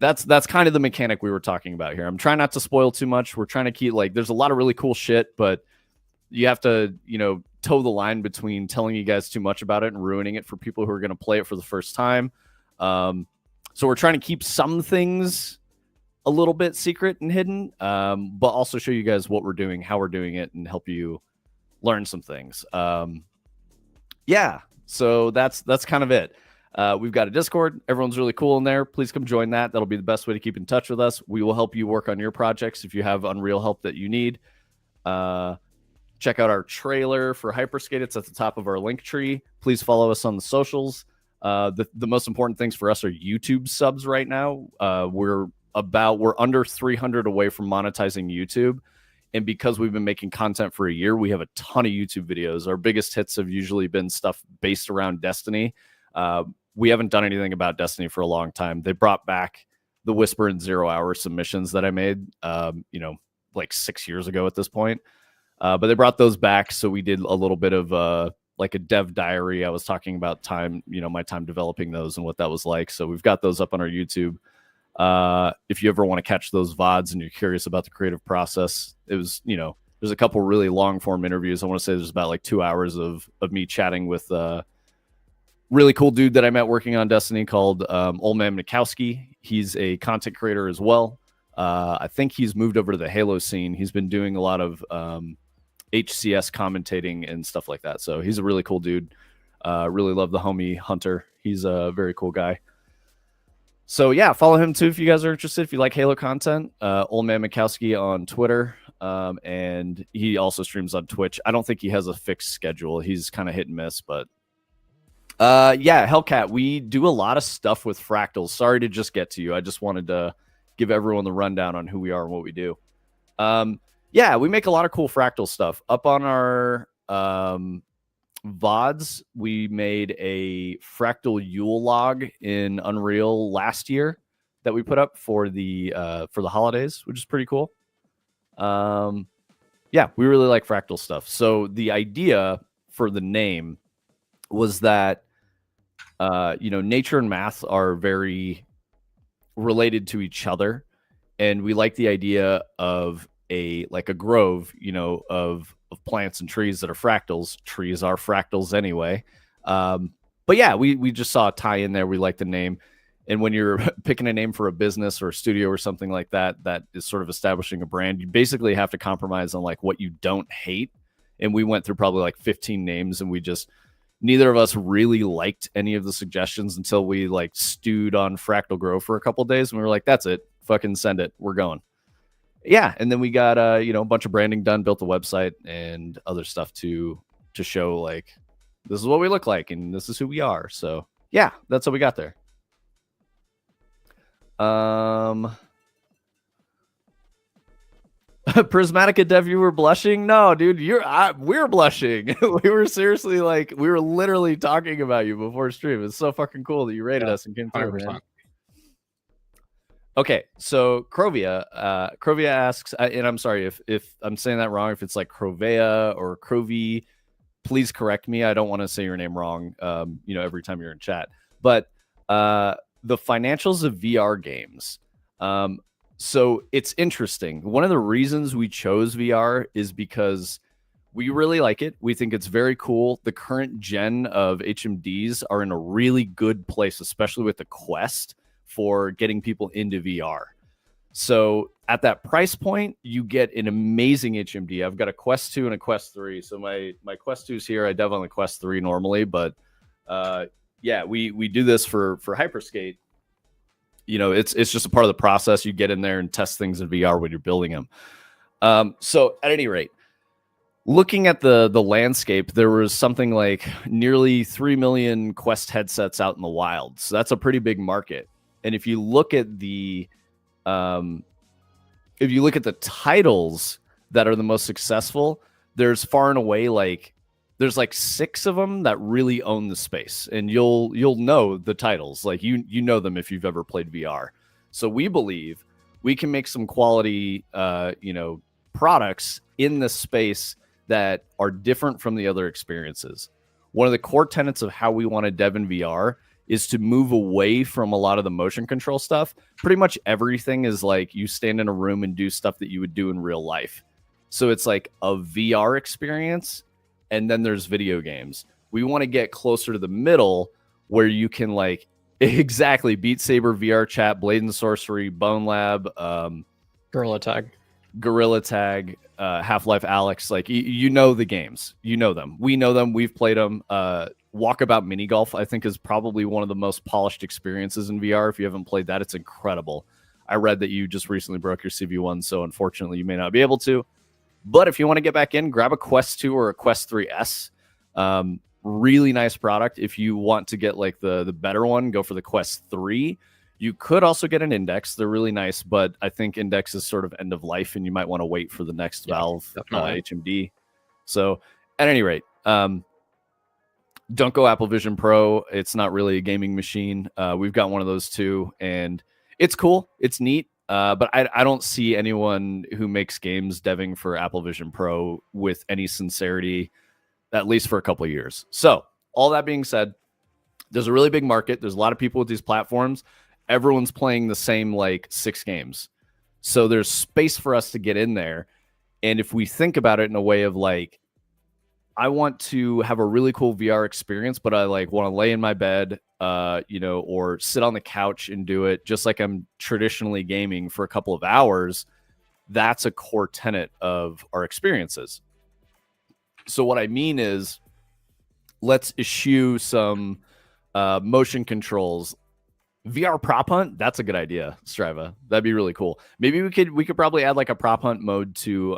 that's kind of the mechanic we were talking about here. I'm trying not to spoil too much. We're trying to keep there's a lot of really cool shit, but you have to, toe the line between telling you guys too much about it and ruining it for people who are going to play it for the first time. So we're trying to keep some things a little bit secret and hidden, but also show you guys what we're doing, how we're doing it, and help you learn some things. Yeah, so that's kind of it. We've got a Discord. Everyone's really cool in there. Please come join that. That'll be the best way to keep in touch with us. We will help you work on your projects if you have Unreal help that you need. Check out our trailer for Hyperskate. It's at the top of our link tree. Please follow us on the socials. The most important things for us are YouTube subs right now. We're under 300 away from monetizing YouTube. And because we've been making content for a year, we have a ton of YouTube videos. Our biggest hits have usually been stuff based around Destiny. We haven't done anything about Destiny for a long time. They brought back the Whisper and 0 Hour submissions that I made, like 6 years ago at this point. But they brought those back, so we did a little bit of like a dev diary. I was talking about time, my time developing those and what that was like. So we've got those up on our YouTube. If you ever want to catch those VODs and you're curious about the creative process, it was, there's a couple really long form interviews. I want to say there's about like 2 hours of me chatting with a really cool dude that I met working on Destiny called Old Man Mikowski. He's a content creator as well. I think he's moved over to the Halo scene. He's been doing a lot of HCS commentating and stuff like that. So he's a really cool dude. Really love the homie Hunter. He's a very cool guy. So yeah, follow him too if you guys are interested. If you like Halo content, Old Man Mikowski on Twitter, and he also streams on Twitch. I don't think he has a fixed schedule. He's kind of hit and miss, but yeah, Hellcat. We do a lot of stuff with fractals. Sorry to just get to you. I just wanted to give everyone the rundown on who we are and what we do. Yeah, we make a lot of cool fractal stuff. Up on our VODs, we made a fractal Yule log in Unreal last year that we put up for the holidays, which is pretty cool. Yeah, we really like fractal stuff. So the idea for the name was that nature and math are very related to each other, and we like the idea of a grove, of plants and trees that are fractals. Trees are fractals anyway. But yeah, we just saw a tie in there. We like the name. And when you're picking a name for a business or a studio or something like that, that is sort of establishing a brand, you basically have to compromise on like what you don't hate. And we went through probably like 15 names, and neither of us really liked any of the suggestions until we like stewed on Fractal Grove for a couple of days. And we were like, that's it. Fucking send it. We're going. Yeah. And then we got, a bunch of branding done, built a website and other stuff to show like, this is what we look like and this is who we are. So yeah, that's what we got there. Prismatica Dev, you were blushing? No, dude, we're blushing. we were literally talking about you before stream. It's so fucking cool that you rated us and came through, man. Okay, so Crovia asks, and I'm sorry if I'm saying that wrong, if it's like Crovea or Crovy, please correct me. I don't want to say your name wrong, every time you're in chat. But the financials of VR games. So it's interesting. One of the reasons we chose VR is because we really like it. We think it's very cool. The current gen of HMDs are in a really good place, especially with the Quest, for getting people into VR. So at that price point, you get an amazing HMD. I've got a Quest 2 and a Quest 3. So my Quest 2's here. I dev on the Quest 3 normally, but yeah, we do this for Hyperskate. It's just a part of the process. You get in there and test things in VR when you're building them. So at any rate, looking at the landscape, there was something like nearly 3 million Quest headsets out in the wild. So that's a pretty big market. And if you look at the titles that are the most successful, there's far and away there's like 6 of them that really own the space, and you'll know the titles, like you know them if you've ever played VR. So we believe we can make some quality products in this space that are different from the other experiences. One of the core tenets of how we want to dev in VR is to move away from a lot of the motion control stuff. Pretty much everything is like you stand in a room and do stuff that you would do in real life. So it's like a VR experience, and then there's video games. We want to get closer to the middle where you can exactly Beat Saber, VR Chat, Blade and Sorcery, Bone Lab, Gorilla Tag, Half-Life Alyx. You know the games. You know them. We know them. We've played them. Walkabout Mini Golf, I think, is probably one of the most polished experiences in VR. If you haven't played that, it's incredible. I read that you just recently broke your CV1, so unfortunately you may not be able to. But if you want to get back in, grab a Quest 2 or a Quest 3S. Really nice product. If you want to get the better one, go for the Quest 3. You could also get an Index. They're really nice, but I think Index is sort of end of life, and you might want to wait for the next Valve HMD. So at any rate, don't go Apple Vision Pro. It's not really a gaming machine. We've got one of those too, and it's cool. It's neat. But I don't see anyone who makes games deving for Apple Vision Pro with any sincerity, at least for a couple of years. So all that being said, there's a really big market. There's a lot of people with these platforms. Everyone's playing the same like 6 games. So there's space for us to get in there. And if we think about it in a way of like, I want to have a really cool VR experience, but I like want to lay in my bed, or sit on the couch and do it just like I'm traditionally gaming for a couple of hours. That's a core tenet of our experiences. So what I mean is, let's eschew some motion controls. VR prop hunt, that's a good idea, Striva. That'd be really cool. Maybe we could probably add like a prop hunt mode to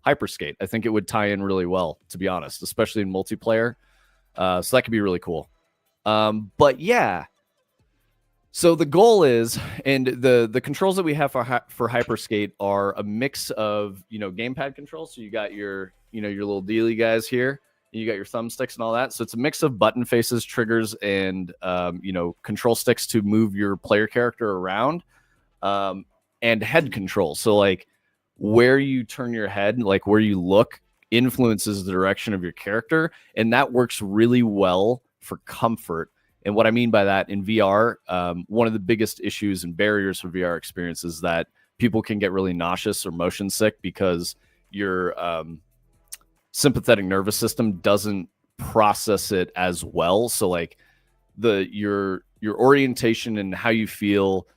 Hyperskate. I think it would tie in really well, to be honest, especially in multiplayer. So that could be really cool. But yeah, so the goal is, and the controls that we have for Hyperskate are a mix of gamepad controls. So you got your your little dealy guys here. You got your thumbsticks and all that. So it's a mix of button faces, triggers, and control sticks to move your player character around, and head controls. So like where you turn your head, like where you look, influences the direction of your character, and that works really well for comfort. And what I mean by that, in VR, one of the biggest issues and barriers for VR experience is that people can get really nauseous or motion sick because your sympathetic nervous system doesn't process it as well. So like your orientation and how you feel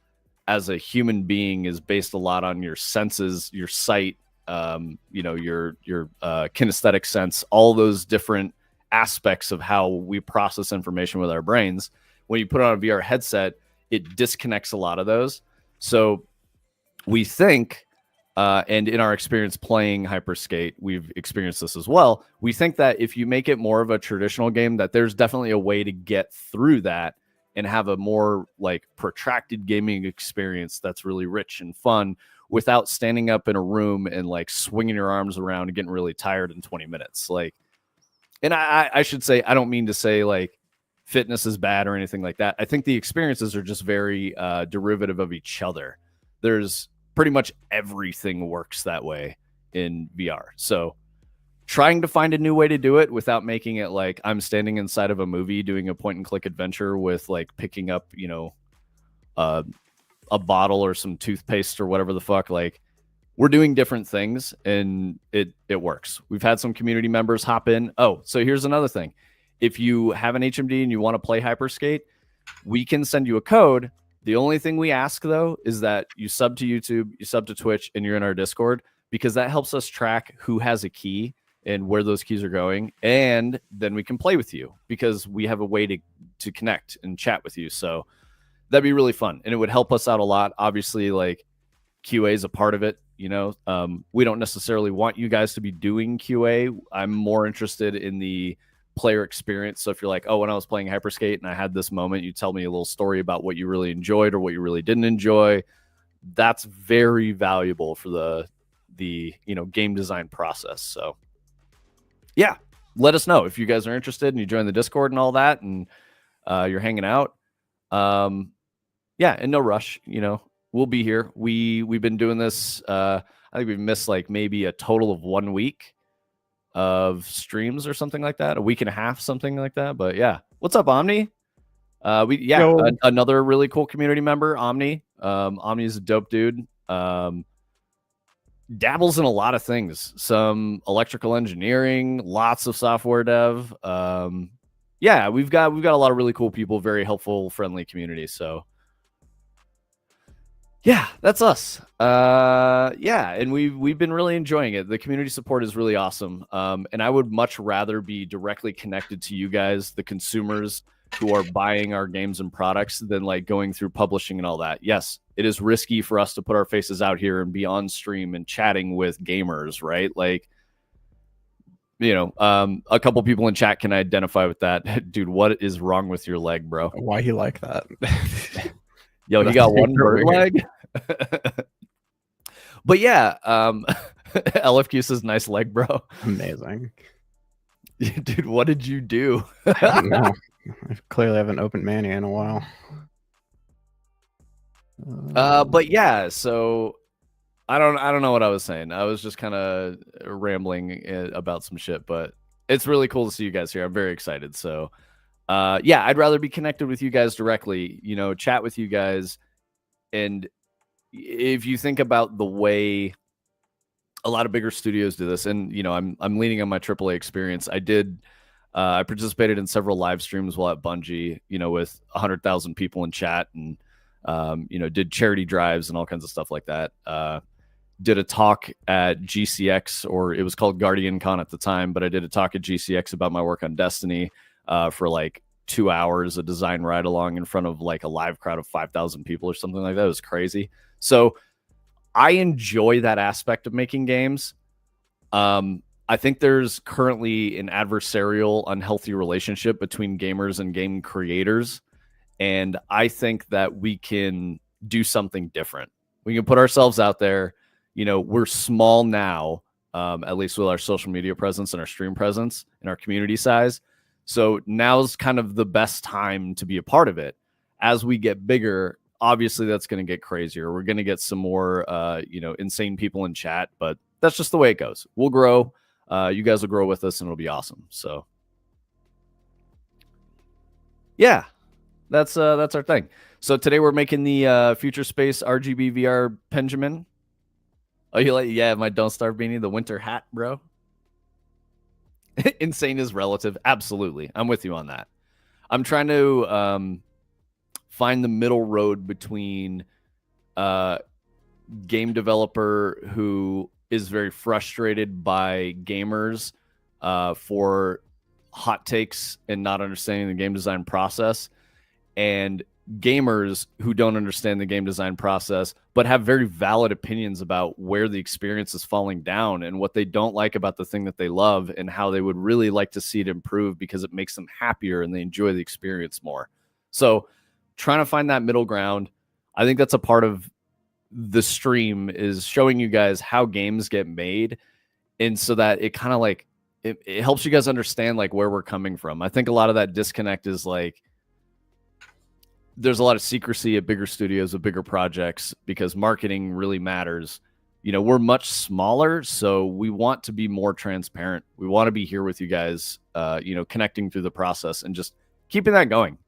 as a human being is based a lot on your senses, your sight, your kinesthetic sense, all those different aspects of how we process information with our brains. When you put on a VR headset, it disconnects a lot of those. So we think, and in our experience playing Hyperskate, we've experienced this as well. We think that if you make it more of a traditional game, that there's definitely a way to get through that and have a more like protracted gaming experience that's really rich and fun without standing up in a room and like swinging your arms around and getting really tired in 20 minutes. Like, and I should say, I don't mean to say like fitness is bad or anything like that. I think the experiences are just very derivative of each other. There's pretty much everything works that way in VR. So trying to find a new way to do it without making it like I'm standing inside of a movie doing a point and click adventure with like picking up, a bottle or some toothpaste or whatever the fuck. Like, we're doing different things and it works. We've had some community members hop in. Oh, so here's another thing. If you have an HMD and you want to play Hyperskate, we can send you a code. The only thing we ask, though, is that you sub to YouTube, you sub to Twitch, and you're in our Discord, because that helps us track who has a key and where those keys are going. And then we can play with you because we have a way to connect and chat with you. So that'd be really fun. And it would help us out a lot. Obviously, like QA is a part of it. We don't necessarily want you guys to be doing QA. I'm more interested in the player experience. So if you're like, oh, when I was playing Hyperskate and I had this moment, you tell me a little story about what you really enjoyed or what you really didn't enjoy. That's very valuable for the game design process. So yeah, let us know if you guys are interested and you join the Discord and all that, and you're hanging out. Yeah, and no rush. We'll be here. We've been doing this. I think we've missed like maybe a total of 1 week of streams or something like that, a week and a half, something like that. But yeah, what's up, Omni? Another really cool community member, Omni. Omni is a dope dude. Dabbles in a lot of things, some electrical engineering, lots of software dev. Yeah, we've got a lot of really cool people, very helpful, friendly community. So yeah, that's us. Yeah, and we've been really enjoying it. The community support is really awesome. And I would much rather be directly connected to you guys, the consumers who are buying our games and products, than like going through publishing and all that. Yes, it is risky for us to put our faces out here and be on stream and chatting with gamers, right? Like, a couple people in chat can identify with that. Dude, what is wrong with your leg, bro? Why he like that? Yo, he got one bird leg. But yeah, LFQ says nice leg, bro. Amazing. Dude, what did you do? I don't know. I clearly haven't opened Mania in a while. But yeah, so I don't know what I was saying. I was just kind of rambling about some shit, but it's really cool to see you guys here. I'm very excited. So, yeah, I'd rather be connected with you guys directly, chat with you guys. And if you think about the way a lot of bigger studios do this, and I'm leaning on my AAA experience. I participated in several live streams while at Bungie, with 100,000 people in chat, and did charity drives and all kinds of stuff like that. Did a talk at GCX, or it was called Guardian Con at the time, but I did a talk at GCX about my work on Destiny for like 2 hours, a design ride along in front of like a live crowd of 5,000 people or something like that. It was crazy. So I enjoy that aspect of making games. I think there's currently an adversarial, unhealthy relationship between gamers and game creators. And I think that we can do something different. We can put ourselves out there. We're small now, at least with our social media presence and our stream presence and our community size. So now's kind of the best time to be a part of it. As we get bigger, obviously that's going to get crazier. We're going to get some more, insane people in chat, but that's just the way it goes. We'll grow. You guys will grow with us, and it'll be awesome. So, yeah, that's our thing. So today we're making the Future Space RGB VR penjamin. Oh, my Don't Starve beanie, the winter hat, bro. Insane is relative. Absolutely. I'm with you on that. I'm trying to find the middle road between game developer who is very frustrated by gamers for hot takes and not understanding the game design process, and gamers who don't understand the game design process but have very valid opinions about where the experience is falling down and what they don't like about the thing that they love and how they would really like to see it improve because it makes them happier and they enjoy the experience more. So trying to find that middle ground, I think that's a part of the stream, is showing you guys how games get made, and so that it kind of like it helps you guys understand like where we're coming from. I think a lot of that disconnect is like there's a lot of secrecy at bigger studios with bigger projects because marketing really matters. We're much smaller, so we want to be more transparent. We want to be here with you guys, connecting through the process and just keeping that going.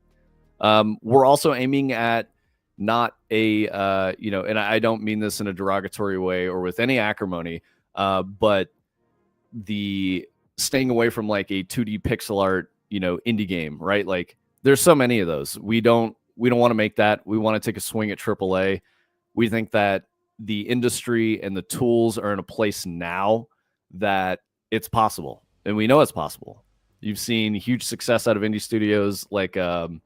We're also aiming at not a, and I don't mean this in a derogatory way or with any acrimony, but the staying away from like a 2D pixel art, indie game, right? Like there's so many of those. We don't want to make that. We want to take a swing at AAA. We think that the industry and the tools are in a place now that it's possible, and we know it's possible. You've seen huge success out of indie studios like, damn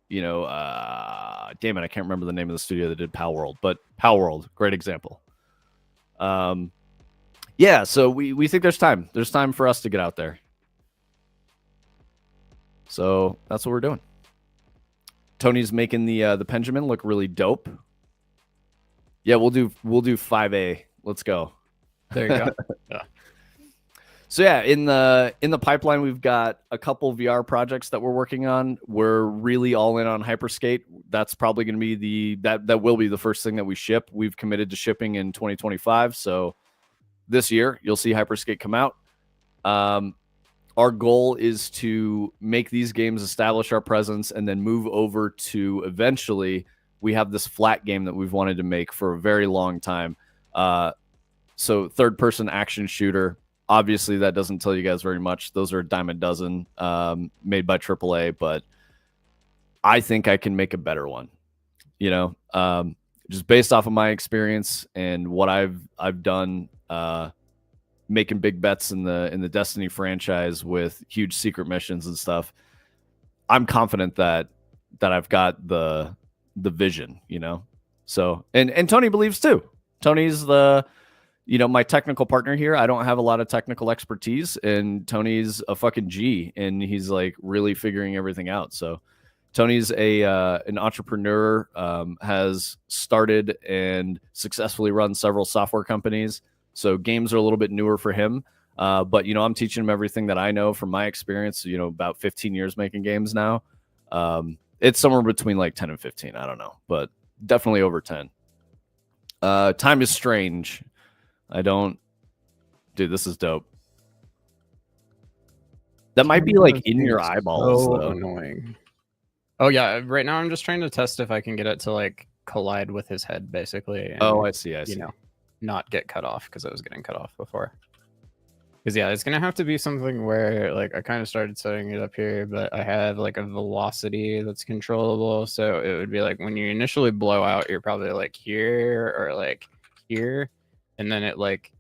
it, I can't remember the name of the studio that did Pal World, but Pal World, great example. Yeah, so we think there's time. There's time for us to get out there. So that's what we're doing. Tony's making the penjamin look really dope. Yeah, we'll do 5A. Let's go. There you go. Yeah. So yeah, in the pipeline, we've got a couple VR projects that we're working on. We're really all in on Hyperskate. That's probably going to be that will be the first thing that we ship. We've committed to shipping in 2025. So this year, you'll see Hyperskate come out. Our goal is to make these games, establish our presence, and then move over to eventually we have this flat game that we've wanted to make for a very long time. So third-person action shooter. Obviously, that doesn't tell you guys very much. Those are a dime a dozen, made by AAA, but I think I can make a better one. Just based off of my experience and what I've done, making big bets in the Destiny franchise with huge secret missions and stuff. I'm confident that I've got the vision, So and Tony believes too. Tony's my technical partner here. I don't have a lot of technical expertise, and Tony's a fucking G, and he's like really figuring everything out. So Tony's an entrepreneur, has started and successfully run several software companies. So games are a little bit newer for him. But, I'm teaching him everything that I know from my experience, about 15 years making games now. It's somewhere between like 10 and 15. I don't know. But definitely over 10. Time is strange. Dude, this is dope. That might be like in your eyeballs. So annoying. Oh yeah, right now I'm just trying to test if I can get it to like collide with his head, basically. And, I see. You know, not get cut off because it was getting cut off before. Because yeah, it's gonna have to be something where like I kind of started setting it up here, but I have like a velocity that's controllable. So it would be like when you initially blow out, you're probably like here or like here, and then it like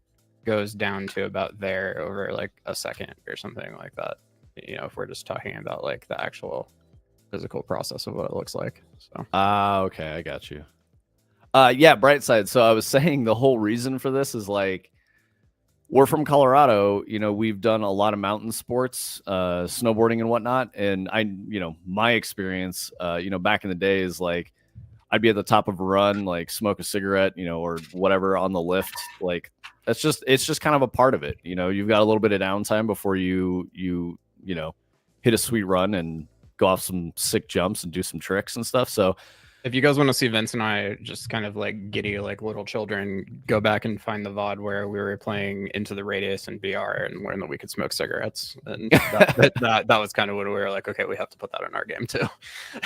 goes down to about there over like a second or something like that. You know, if we're just talking about like the actual physical process of what it looks like. So okay, I got you. Yeah, bright side. So I was saying the whole reason for this is like we're from Colorado, you know, we've done a lot of mountain sports, snowboarding and whatnot. And my experience, back in the day is like I'd be at the top of a run, like smoke a cigarette, or whatever on the lift. Like it's just kind of a part of it. You've got a little bit of downtime before you hit a sweet run and go off some sick jumps and do some tricks and stuff. So if you guys want to see Vince and I just kind of like giddy like little children, go back and find the VOD where we were playing Into the Radius and VR and learn that we could smoke cigarettes. And that was kind of what we were like, okay, we have to put that in our game too.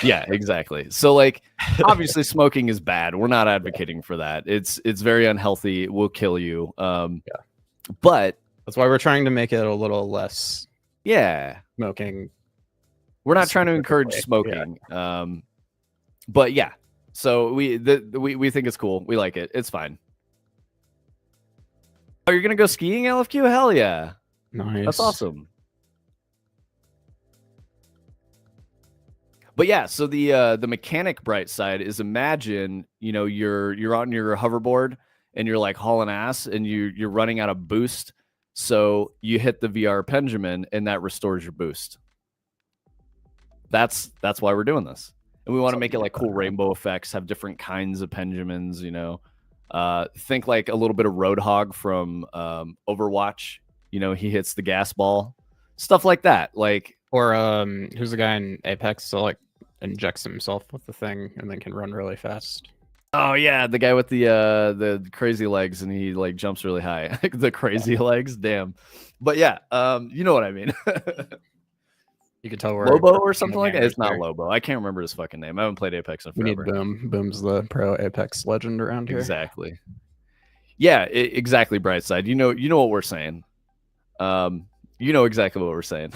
Yeah, exactly. So like obviously smoking is bad. We're not advocating for that. It's very unhealthy. It will kill you. But that's why we're trying to make it a little less smoking. We're not trying to encourage smoking. But yeah, so we think it's cool. We like it. It's fine. Oh, you're gonna go skiing, LFQ? Hell yeah! Nice. That's awesome. But yeah, so the mechanic bright side is imagine you're on your hoverboard and you're like hauling ass and you're running out of boost, so you hit the VR penjamin and that restores your boost. That's why we're doing this. And we want to make it like cool rainbow effects, have different kinds of penjamins, think like a little bit of Roadhog from Overwatch. He hits the gas ball, stuff like that. Like, or who's the guy in Apex that like injects himself with the thing and then can run really fast? Oh yeah, the guy with the crazy legs and he like jumps really high. The crazy legs, damn. But yeah, you know what I mean. You could tell we're Lobo or something like that. It's not Lobo. I can't remember his fucking name. I haven't played Apex in forever. We need Boom. Boom's the pro Apex legend around here. Exactly. Yeah, exactly. Brightside. You know what we're saying. You know exactly what we're saying.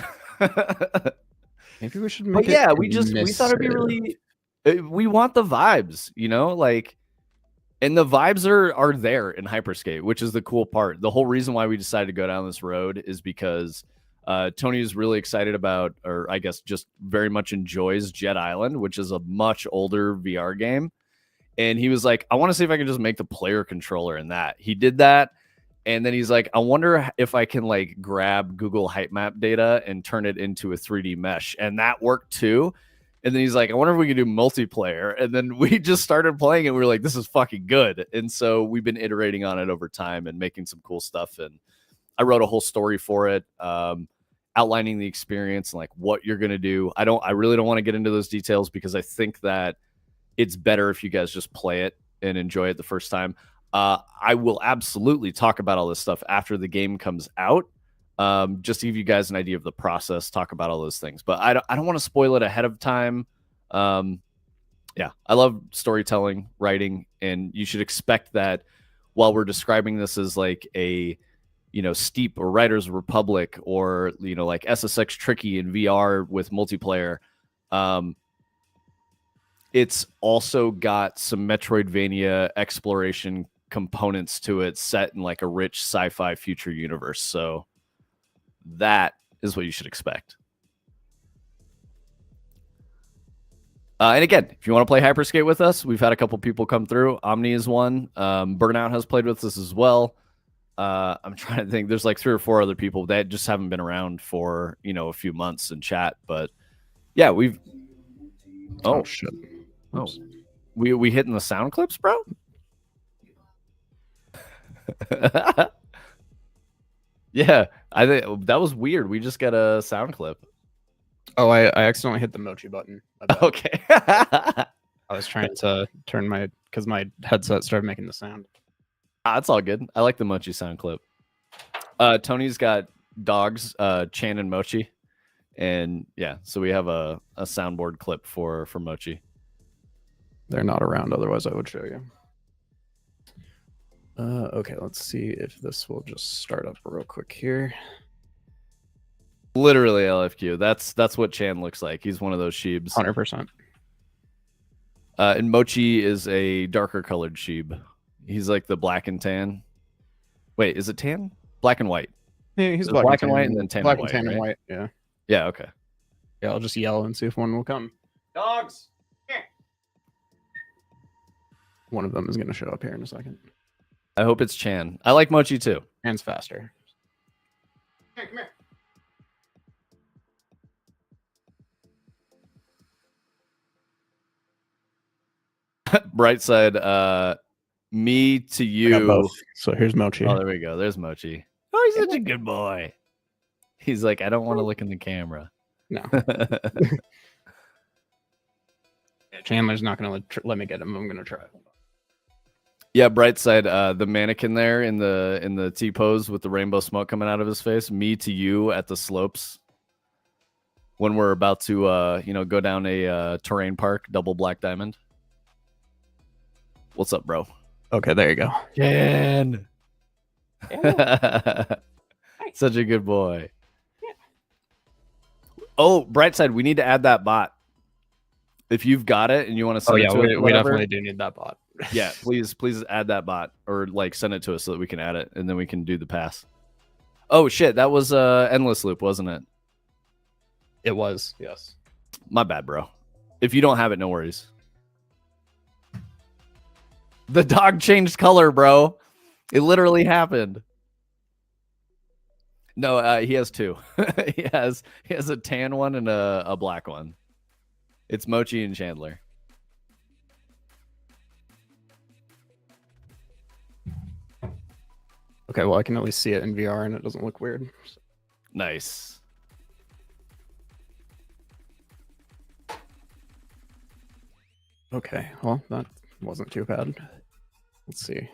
Maybe we should make it. We thought it'd be really. We want the vibes, like, and the vibes are there in Hyperscape, which is the cool part. The whole reason why we decided to go down this road is because Tony is really excited about, or I guess just very much enjoys Jet Island, which is a much older VR game. And he was like, I want to see if I can just make the player controller in that. He did that. And then he's like, I wonder if I can like grab Google Height Map data and turn it into a 3D mesh. And that worked too. And then he's like, I wonder if we can do multiplayer. And then we just started playing it. We were like, this is fucking good. And so we've been iterating on it over time and making some cool stuff. And I wrote a whole story for it, outlining the experience and like what you're going to do. I really don't want to get into those details because I think that it's better if you guys just play it and enjoy it the first time. I will absolutely talk about all this stuff after the game comes out. Just to give you guys an idea of the process, talk about all those things. But I don't want to spoil it ahead of time. Yeah, I love storytelling, writing, and you should expect that while we're describing this as like a Steep or Riders Republic or like SSX Tricky in VR with multiplayer, it's also got some Metroidvania exploration components to it, set in like a rich sci-fi future universe. So that is what you should expect. And again, if you want to play Hyperscape with us, we've had a couple people come through. Omni is one. Burnout has played with us as well. I'm trying to think. There's like 3 or 4 other people that just haven't been around for a few months in chat. But yeah, we've. Oh shit! Oh, we hitting the sound clips, bro. Yeah, I think that was weird. We just got a sound clip. Oh, I accidentally hit the mochi button. Okay. I was trying to turn because my headset started making the sound. That's all good. I like the Mochi sound clip. Tony's got dogs, Chan and Mochi. And yeah, so we have a soundboard clip for Mochi. They're not around, otherwise I would show you. Okay, let's see if this will just start up real quick here. Literally LFQ. That's what Chan looks like. He's one of those sheebs. 100%. And Mochi is a darker colored sheeb. He's like the black and tan. Wait, is it tan? Black and white. Yeah, he's black and white and then tan black and white. Tan right? and white. Yeah. Yeah. Okay. Yeah, I'll just yell and see if one will come. Dogs. One of them is going to show up here in a second. I hope it's Chan. I like Mochi too. Chan's faster. Hey, come here. Bright side, me to you. Both. So here's Mochi. Oh, there we go. There's Mochi. Oh, he's such a good boy. He's like, I don't want to look in the camera. No. Chandler's not going to let me get him. I'm going to try. Yeah, bright side, the mannequin there in the T pose with the rainbow smoke coming out of his face. Me to you at the slopes when we're about to go down a terrain park, double black diamond. What's up, bro? Okay, there you go. Jan. Such a good boy. Oh, bright side, we need to add that bot. If you've got it and you want to send it to us, we definitely do need that bot. Yeah, please add that bot or like send it to us so that we can add it and then we can do the pass. Oh shit, that was endless loop, wasn't it? It was, yes. My bad, bro. If you don't have it, no worries. The dog changed color, bro. It literally happened. No, he has two. he has a tan one and a black one. It's Mochi and Chandler. Okay, well, I can at least see it in VR and it doesn't look weird. Nice. Okay, well, that wasn't too bad. Let's see.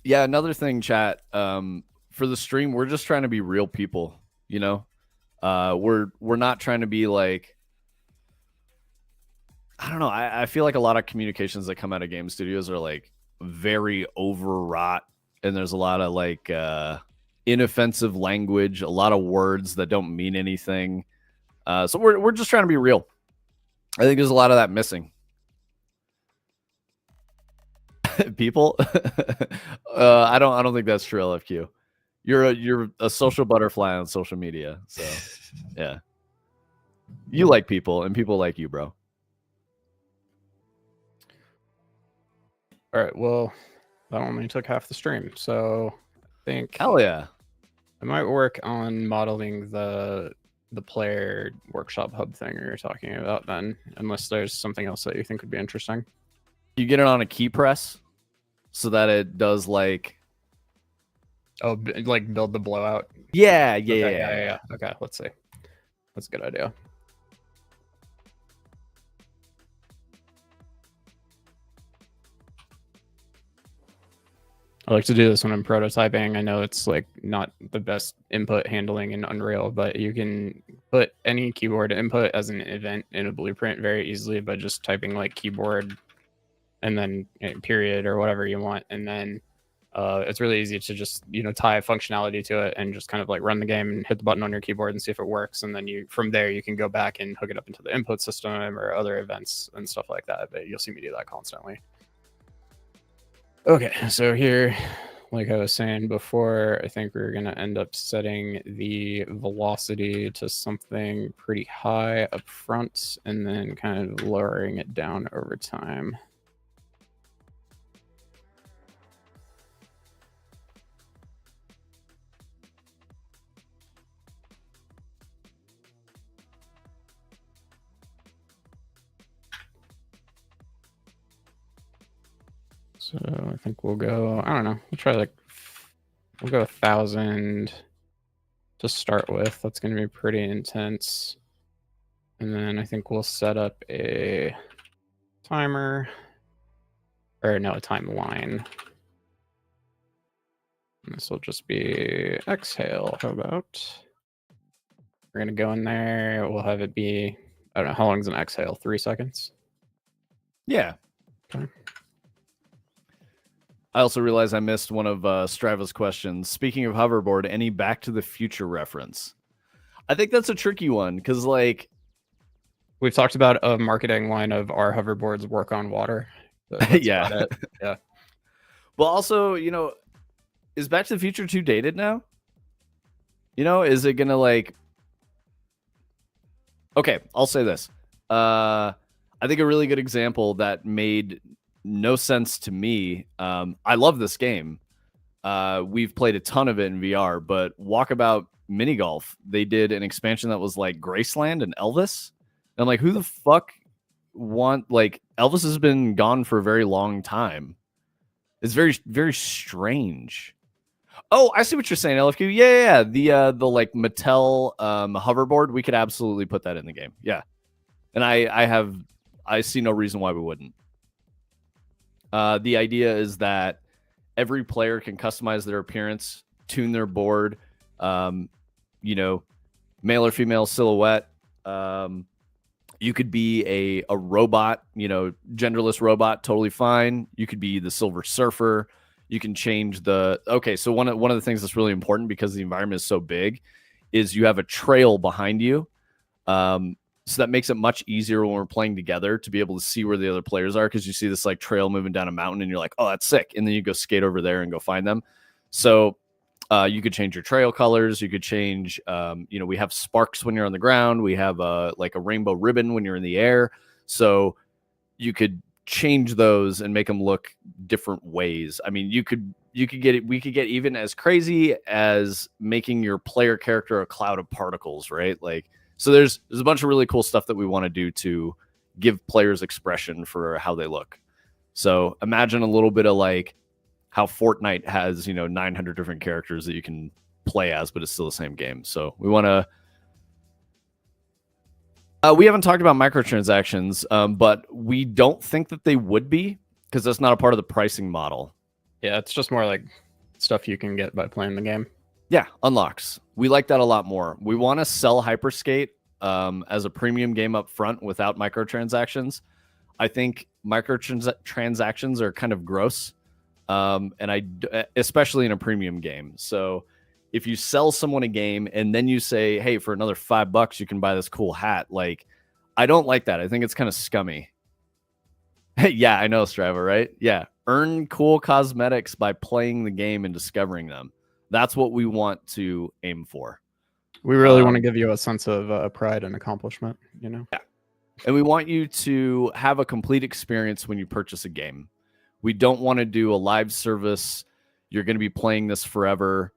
Yeah, another thing, chat. For the stream, we're just trying to be real people, you know? We're not trying to be like, I don't know. I feel like a lot of communications that come out of game studios are like very overwrought, and there's a lot of like inoffensive language, a lot of words that don't mean anything. So we're just trying to be real. I think there's a lot of that missing. People, I don't think that's true. LFQ, you're a social butterfly on social media, so yeah, you like people and people like you, bro. All right, well, that only took half the stream, so I think hell yeah, I might work on modeling the player workshop hub thing you're talking about then, unless there's something else that you think would be interesting. You get it on a key press so that it does like, oh, like build the blowout. Yeah. Okay, let's see. That's a good idea. I like to do this when I'm prototyping. I know it's like not the best input handling in Unreal, but you can put any keyboard input as an event in a blueprint very easily by just typing like keyboard and then period or whatever you want. And then it's really easy to just, tie functionality to it and just kind of like run the game and hit the button on your keyboard and see if it works. And then from there, you can go back and hook it up into the input system or other events and stuff like that. But you'll see me do that constantly. Okay, so here, like I was saying before, I think we're going to end up setting the velocity to something pretty high up front and then kind of lowering it down over time. So I think we'll go, I don't know, we'll go 1,000 to to start with. That's going to be pretty intense. And then I think we'll set up a timer, or no, a timeline. This will just be exhale. How about? We're going to go in there. We'll have it be, I don't know, how long is an exhale? 3 seconds? Yeah. Okay. I also realized I missed one of Strava's questions. Speaking of hoverboard, any Back to the Future reference? I think that's a tricky one because, like, we've talked about a marketing line of our hoverboards work on water. Yeah. Yeah. Well, also, you know, is Back to the Future too dated now? You know, is it going to, like... Okay, I'll say this. I think a really good example that made no sense to me. I love this game. We've played a ton of it in VR, but Walkabout Mini Golf, they did an expansion that was like Graceland and Elvis. And I'm like, who the fuck like, Elvis has been gone for a very long time. It's very, very strange. Oh, I see what you're saying, LFQ. Yeah. The like Mattel hoverboard, we could absolutely put that in the game. Yeah. And I see no reason why we wouldn't. The idea is that every player can customize their appearance, tune their board, you know, male or female silhouette. You could be a robot, you know, genderless robot, totally fine. You could be the Silver Surfer. You can change okay, so one of the things that's really important because the environment is so big is you have a trail behind you. So that makes it much easier when we're playing together to be able to see where the other players are, because you see this like trail moving down a mountain and you're like, oh, that's sick. And then you go skate over there and go find them. So you could change your trail colors. You could change, you know, we have sparks when you're on the ground. We have like a rainbow ribbon when you're in the air. So you could change those and make them look different ways. I mean, we could get even as crazy as making your player character a cloud of particles, right? Like, so there's a bunch of really cool stuff that we want to do to give players expression for how they look. So imagine a little bit of like how Fortnite has, you know, 900 different characters that you can play as, but it's still the same game. So we want to. We haven't talked about microtransactions, but we don't think that they would be because that's not a part of the pricing model. Yeah, it's just more like stuff you can get by playing the game. Yeah, unlocks. We like that a lot more. We want to sell Hyperskate as a premium game up front without microtransactions. I think microtransactions are kind of gross, especially in a premium game. So if you sell someone a game and then you say, hey, for another $5 you can buy this cool hat, like, I don't like that. I think it's kind of scummy. Yeah, I know, Strava, right? Yeah, earn cool cosmetics by playing the game and discovering them. That's what we want to aim for. We really want to give you a sense of pride and accomplishment, you know? Yeah. And we want you to have a complete experience when you purchase a game. We don't want to do a live service. You're going to be playing this forever.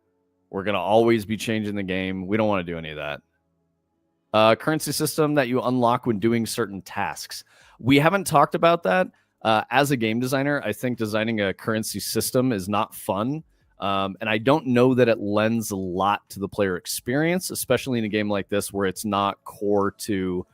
We're going to always be changing the game. We don't want to do any of that. Currency system that you unlock when doing certain tasks. We haven't talked about that. As a game designer, I think designing a currency system is not fun. And I don't know that it lends a lot to the player experience, especially in a game like this where it's not core to,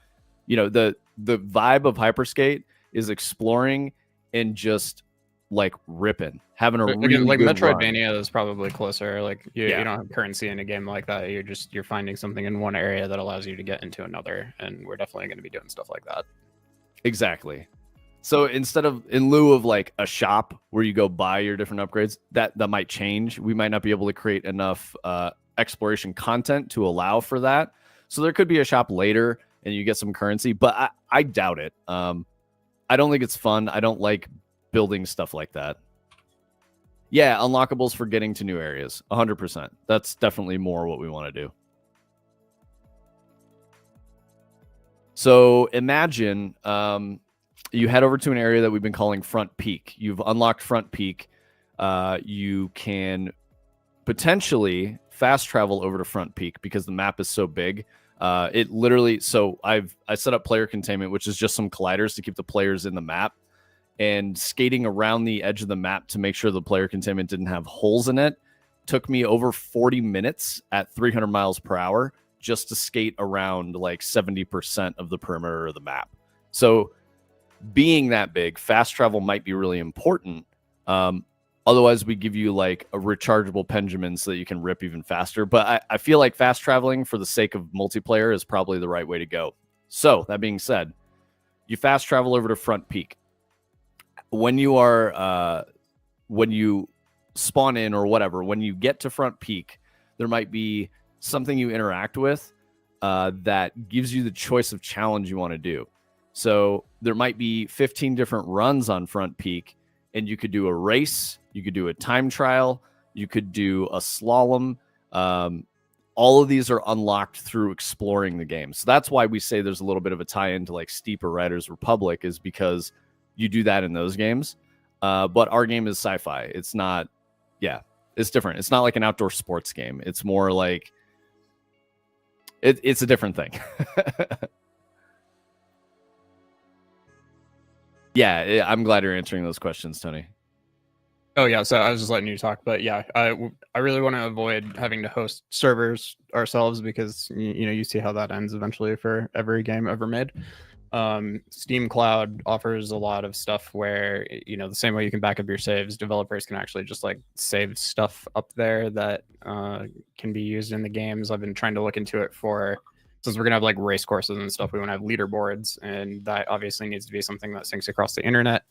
you know, the vibe of Hyperskate is exploring and just like ripping, having a really like good Metroidvania run. is probably closer. Like you don't have currency in a game like that. You're finding something in one area that allows you to get into another, and we're definitely going to be doing stuff like that. Exactly. So in lieu of like a shop where you go buy your different upgrades, that might change. We might not be able to create enough exploration content to allow for that. So there could be a shop later and you get some currency, but I doubt it. I don't think it's fun. I don't like building stuff like that. Yeah, unlockables for getting to new areas. 100%. That's definitely more what we want to do. So imagine you head over to an area that we've been calling Front Peak. You've unlocked Front Peak. You can potentially fast travel over to Front Peak because the map is so big. It literally, so I set up player containment, which is just some colliders to keep the players in the map, and skating around the edge of the map to make sure the player containment didn't have holes in it took me over 40 minutes at 300 miles per hour just to skate around like 70% of the perimeter of the map. So being that big, fast travel might be really important. Otherwise, we give you like a rechargeable penjamin so that you can rip even faster. But I feel like fast traveling for the sake of multiplayer is probably the right way to go. So that being said, you fast travel over to Front Peak. When you are, when you spawn in or whatever, when you get to Front Peak, there might be something you interact with that gives you the choice of challenge you want to do. So there might be 15 different runs on Front Peak, and you could do a race, you could do a time trial, you could do a slalom. All of these are unlocked through exploring the game. So that's why we say there's a little bit of a tie-in to like Steep or Riders Republic, is because you do that in those games. But our game is sci-fi. It's not, it's different. It's not like an outdoor sports game. It's more like, it's a different thing. Yeah, I'm glad you're answering those questions, Tony. Oh yeah, so I was just letting you talk, but yeah, I really want to avoid having to host servers ourselves, because you see how that ends eventually for every game ever made. Steam Cloud offers a lot of stuff where, the same way you can back up your saves, developers can actually just like save stuff up there that can be used in the games. I've been trying to look into it since we're gonna have like race courses and stuff, we want to have leaderboards, and that obviously needs to be something that syncs across the internet.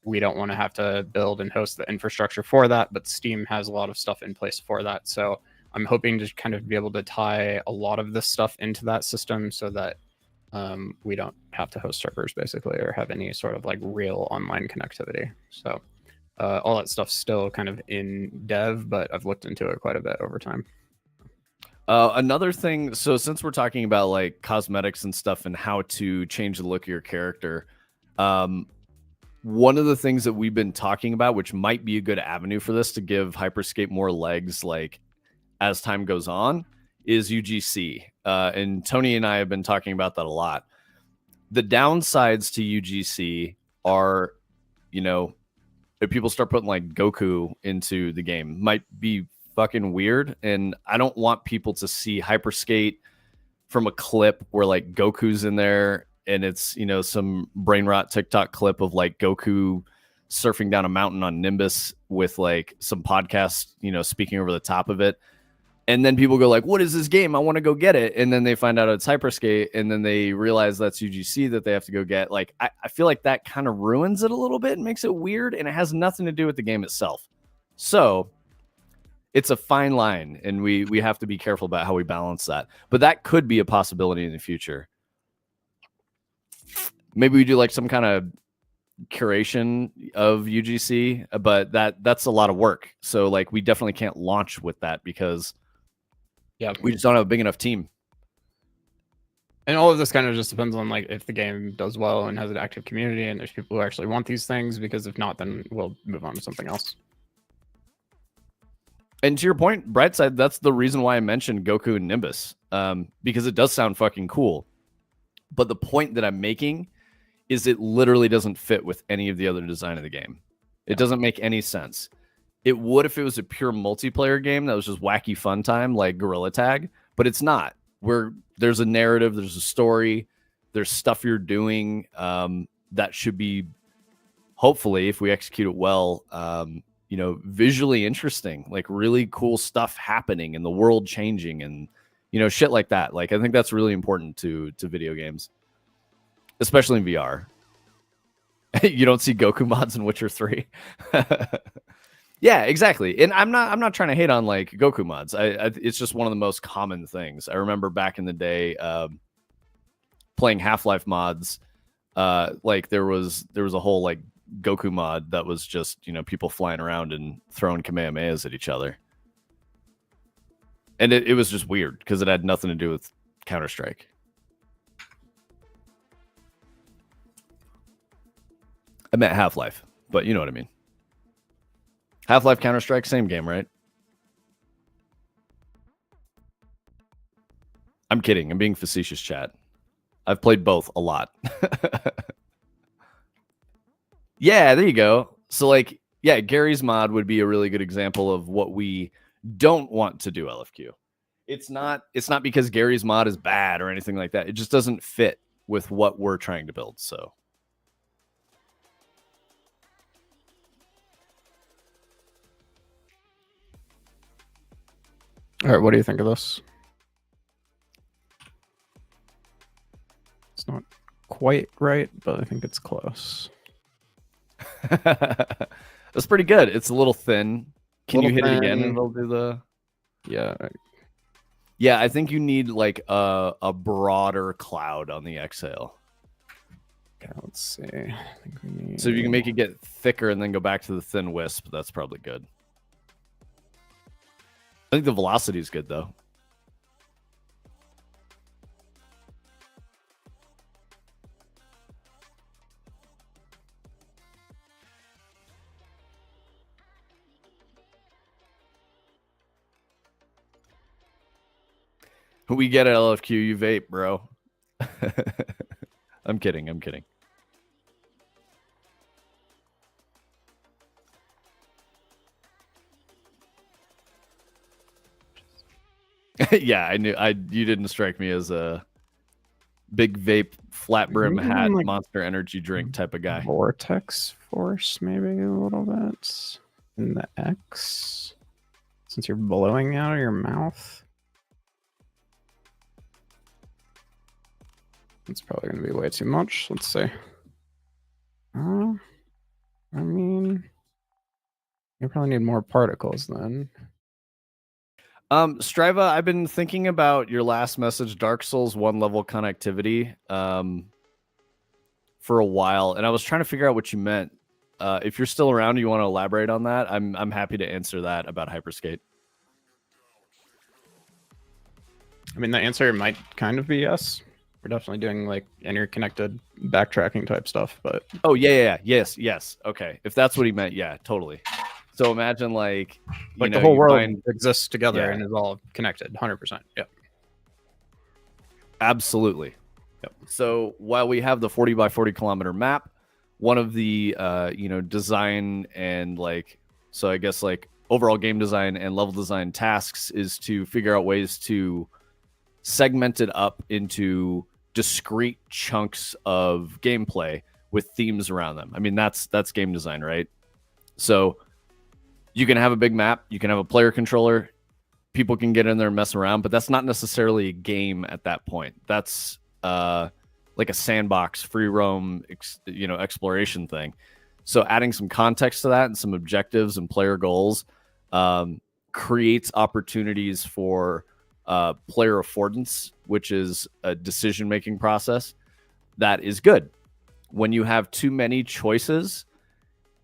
We don't want to have to build and host the infrastructure for that, but Steam has a lot of stuff in place for that. So I'm hoping to kind of be able to tie a lot of this stuff into that system so that we don't have to host servers basically, or have any sort of like real online connectivity. So all that stuff's still kind of in dev, but I've looked into it quite a bit over time. Another thing, so since we're talking about like cosmetics and stuff and how to change the look of your character, one of the things that we've been talking about, which might be a good avenue for this to give Hyperscape more legs like as time goes on, is UGC. And Tony and I have been talking about that a lot. The downsides to UGC are, if people start putting like Goku into the game, might be fucking weird. And I don't want people to see Hyperskate from a clip where like Goku's in there and it's, some brain rot TikTok clip of like Goku surfing down a mountain on Nimbus with like some podcast, speaking over the top of it. And then people go like, what is this game? I want to go get it. And then they find out it's Hyperskate, and then they realize that's UGC that they have to go get. Like, I feel like that kind of ruins it a little bit and makes it weird, and it has nothing to do with the game itself. So it's a fine line, and we have to be careful about how we balance that. But that could be a possibility in the future. Maybe we do like some kind of curation of UGC, but that's a lot of work. So like we definitely can't launch with that because we just don't have a big enough team. And all of this kind of just depends on like if the game does well and has an active community and there's people who actually want these things, because if not, then we'll move on to something else. And to your point, Brightside, that's the reason why I mentioned Goku and Nimbus, because it does sound fucking cool. But the point that I'm making is it literally doesn't fit with any of the other design of the game. It doesn't make any sense. It would if it was a pure multiplayer game that was just wacky fun time like Gorilla Tag, but it's not. There's a narrative, there's a story, there's stuff you're doing that should be, hopefully, if we execute it well, visually interesting, like really cool stuff happening and the world changing and, shit like that. Like, I think that's really important to video games, especially in VR. You don't see Goku mods in Witcher 3. Yeah, exactly. And I'm not trying to hate on like Goku mods. It's just one of the most common things. I remember back in the day playing Half-Life mods. Like there was a whole like Goku mod that was just, people flying around and throwing Kamehamehas at each other. And it was just weird because it had nothing to do with Counter-Strike. I meant Half-Life, but you know what I mean. Half-Life, Counter-Strike, same game, right? I'm kidding. I'm being facetious, chat. I've played both a lot. Yeah, there you go. So, like, yeah, Gary's mod would be a really good example of what we don't want to do LFQ. It's not because Gary's mod is bad or anything like that. It just doesn't fit with what we're trying to build. So all right, what do you think of this? It's not quite right, but I think it's close. That's pretty good. It's a little thin. Can you hit it again and it'll do the... Yeah, I think you need like a broader cloud on the exhale. Okay, let's see. I think we need... So if you can make it get thicker and then go back to the thin wisp, that's probably good. I think the velocity is good though. We get it, LFQ. You vape, bro. I'm kidding. I'm kidding. Yeah, I knew. You didn't strike me as a big vape, flat brim hat, like Monster Energy drink type of guy. Vortex force, maybe a little bit in the X, since you're blowing out of your mouth. It's probably going to be way too much. Let's see. I mean, you probably need more particles then. Striva, I've been thinking about your last message, Dark Souls 1 level connectivity, for a while, and I was trying to figure out what you meant. If you're still around, you want to elaborate on that? I'm happy to answer that about Hyperskate. I mean, the answer might kind of be yes. We're definitely doing like interconnected backtracking type stuff, but yes. Okay, if that's what he meant, yeah, totally. So imagine like the whole world exists together and is all connected, 100%. Yep. Absolutely. Yep. So while we have the 40 by 40 kilometer map, one of the design and so I guess overall game design and level design tasks is to figure out ways to segment it up into discrete chunks of gameplay with themes around them. I mean, that's game design, right? So you can have a big map, you can have a player controller, people can get in there and mess around, but that's not necessarily a game at that point. That's like a sandbox, free roam, exploration thing. So adding some context to that and some objectives and player goals creates opportunities for player affordance, which is a decision-making process that is good. When you have too many choices,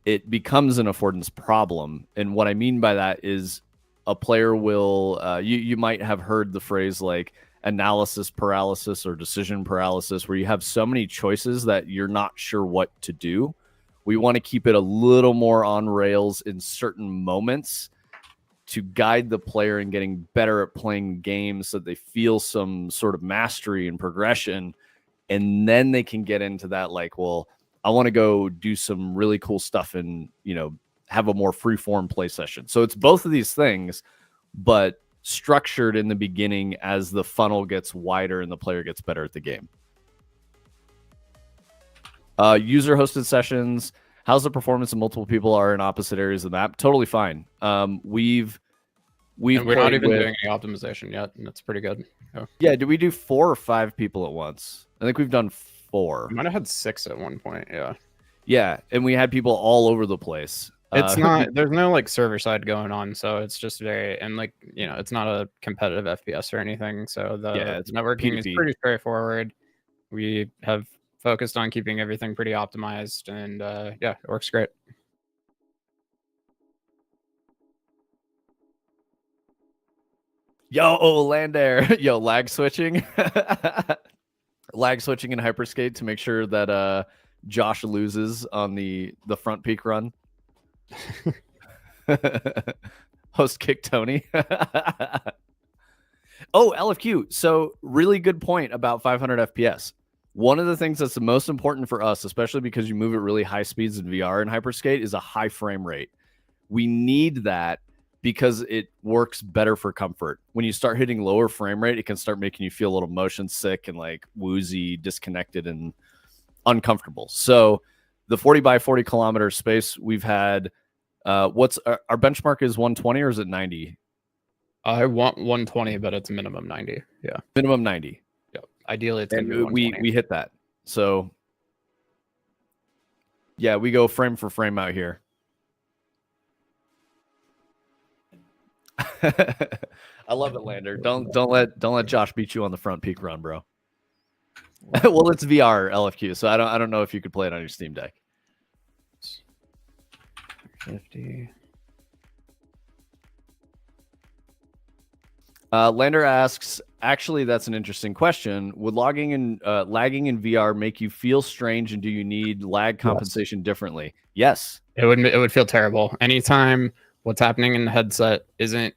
it becomes an affordance problem. And what I mean by that is a player will, you might have heard the phrase like analysis paralysis or decision paralysis, where you have so many choices that you're not sure what to do. We want to keep it a little more on rails in certain moments to guide the player in getting better at playing games so that they feel some sort of mastery and progression. And then they can get into that I want to go do some really cool stuff and, have a more free-form play session. So it's both of these things, but structured in the beginning as the funnel gets wider and the player gets better at the game. User-hosted sessions. How's the performance of multiple people are in opposite areas of the map? Totally fine. We're not even doing any optimization yet, and that's pretty good. Yeah, did we do 4 or 5 people at once? I think we've done 4. We might have had 6 at one point. Yeah, and we had people all over the place. It's not. There's no server side going on, so it's just very it's not a competitive FPS or anything. So the networking is pretty straightforward. We have focused on keeping everything pretty optimized, and it works great. Yo, Lander. Yo, lag switching. Lag switching in Hyperskate to make sure that Josh loses on the front peak run. Host kick Tony. Oh, LFQ. So really good point about 500 FPS. One of the things that's the most important for us, especially because you move at really high speeds in VR and Hyperskate, is a high frame rate. We need that because it works better for comfort. When you start hitting lower frame rate, it can start making you feel a little motion sick and like woozy, disconnected, and uncomfortable. So the 40 by 40 kilometer space we've had, what's our benchmark is 120 or is it 90? I want 120, but it's minimum 90. Yeah. Minimum 90. Yeah. Ideally, it's going to be 120. We hit that. So yeah, we go frame for frame out here. I love it, Lander. Don't let Josh beat you on the front peak run, bro. Well, it's VR LFQ, so I don't know if you could play it on your Steam Deck. 50. Lander asks, actually, that's an interesting question. Would lagging in VR make you feel strange, and do you need lag compensation differently? Yes. It would feel terrible. Anytime what's happening in the headset isn't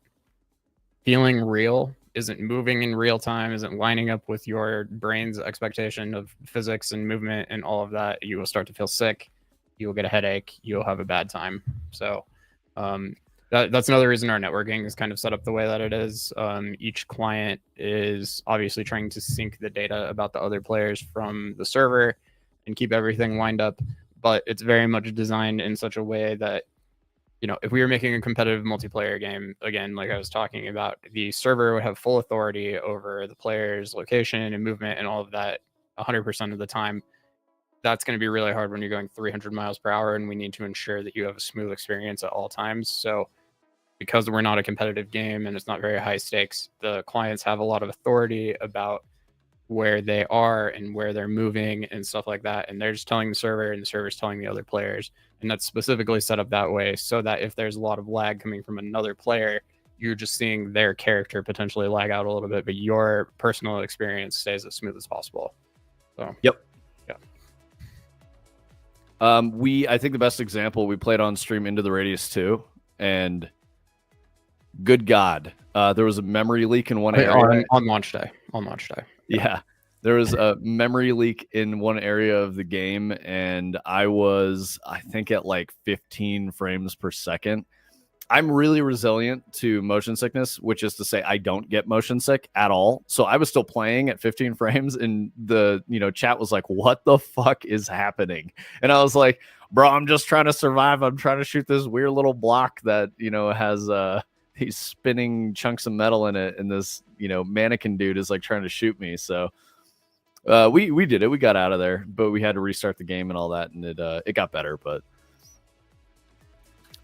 feeling real, isn't moving in real time, isn't lining up with your brain's expectation of physics and movement and all of that, you will start to feel sick. You will get a headache. You'll have a bad time. So that's another reason our networking is kind of set up the way that it is. Each client is obviously trying to sync the data about the other players from the server and keep everything lined up. But it's very much designed in such a way that, you know, if we were making a competitive multiplayer game, again, like I was talking about, the server would have full authority over the player's location and movement and all of that 100% of the time. That's going to be really hard when you're going 300 miles per hour, and we need to ensure that you have a smooth experience at all times. So because we're not a competitive game and it's not very high stakes, the clients have a lot of authority about where they are and where they're moving and stuff like that. And they're just telling the server, and the server's telling the other players. And that's specifically set up that way so that if there's a lot of lag coming from another player, you're just seeing their character potentially lag out a little bit, but your personal experience stays as smooth as possible. So, yep. Yeah. I think the best example, we played on stream Into the Radius 2, and good God, there was a memory leak in one area. On launch day. Yeah. There was a memory leak in one area of the game, and I think, at like 15 frames per second. I'm really resilient to motion sickness, which is to say I don't get motion sick at all. So I was still playing at 15 frames, and the chat was like, what the fuck is happening? And I was like, bro, I'm just trying to survive. I'm trying to shoot this weird little block that, has these spinning chunks of metal in it, and this, mannequin dude is like trying to shoot me. So we did it. We got out of there, but we had to restart the game and all that, and it got better. But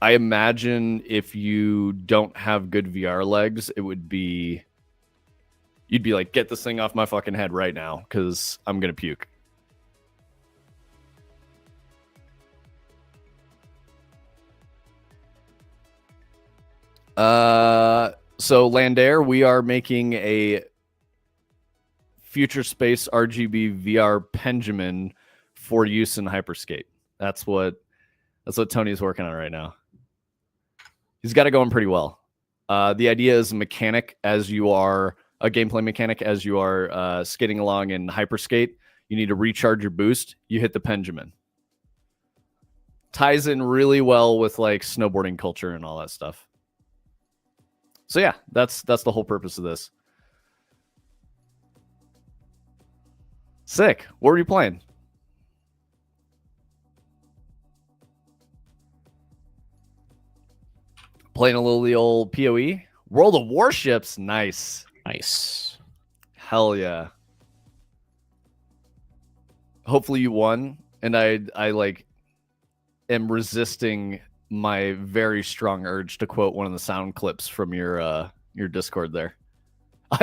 I imagine if you don't have good VR legs, you'd be like, get this thing off my fucking head right now, because I'm gonna puke. So Lander, we are making a future space RGB VR penjamin for use in Hyperskate. That's what Tony's working on right now. He's got it going pretty well. The idea is a gameplay mechanic as you are skating along in Hyperskate. You need to recharge your boost. You hit the penjamin. Ties in really well with like snowboarding culture and all that stuff. So yeah, that's the whole purpose of this. Sick. What were you playing? Playing a little of the old PoE? World of Warships. Nice. Hell yeah. Hopefully you won. And I am resisting my very strong urge to quote one of the sound clips from your Discord there.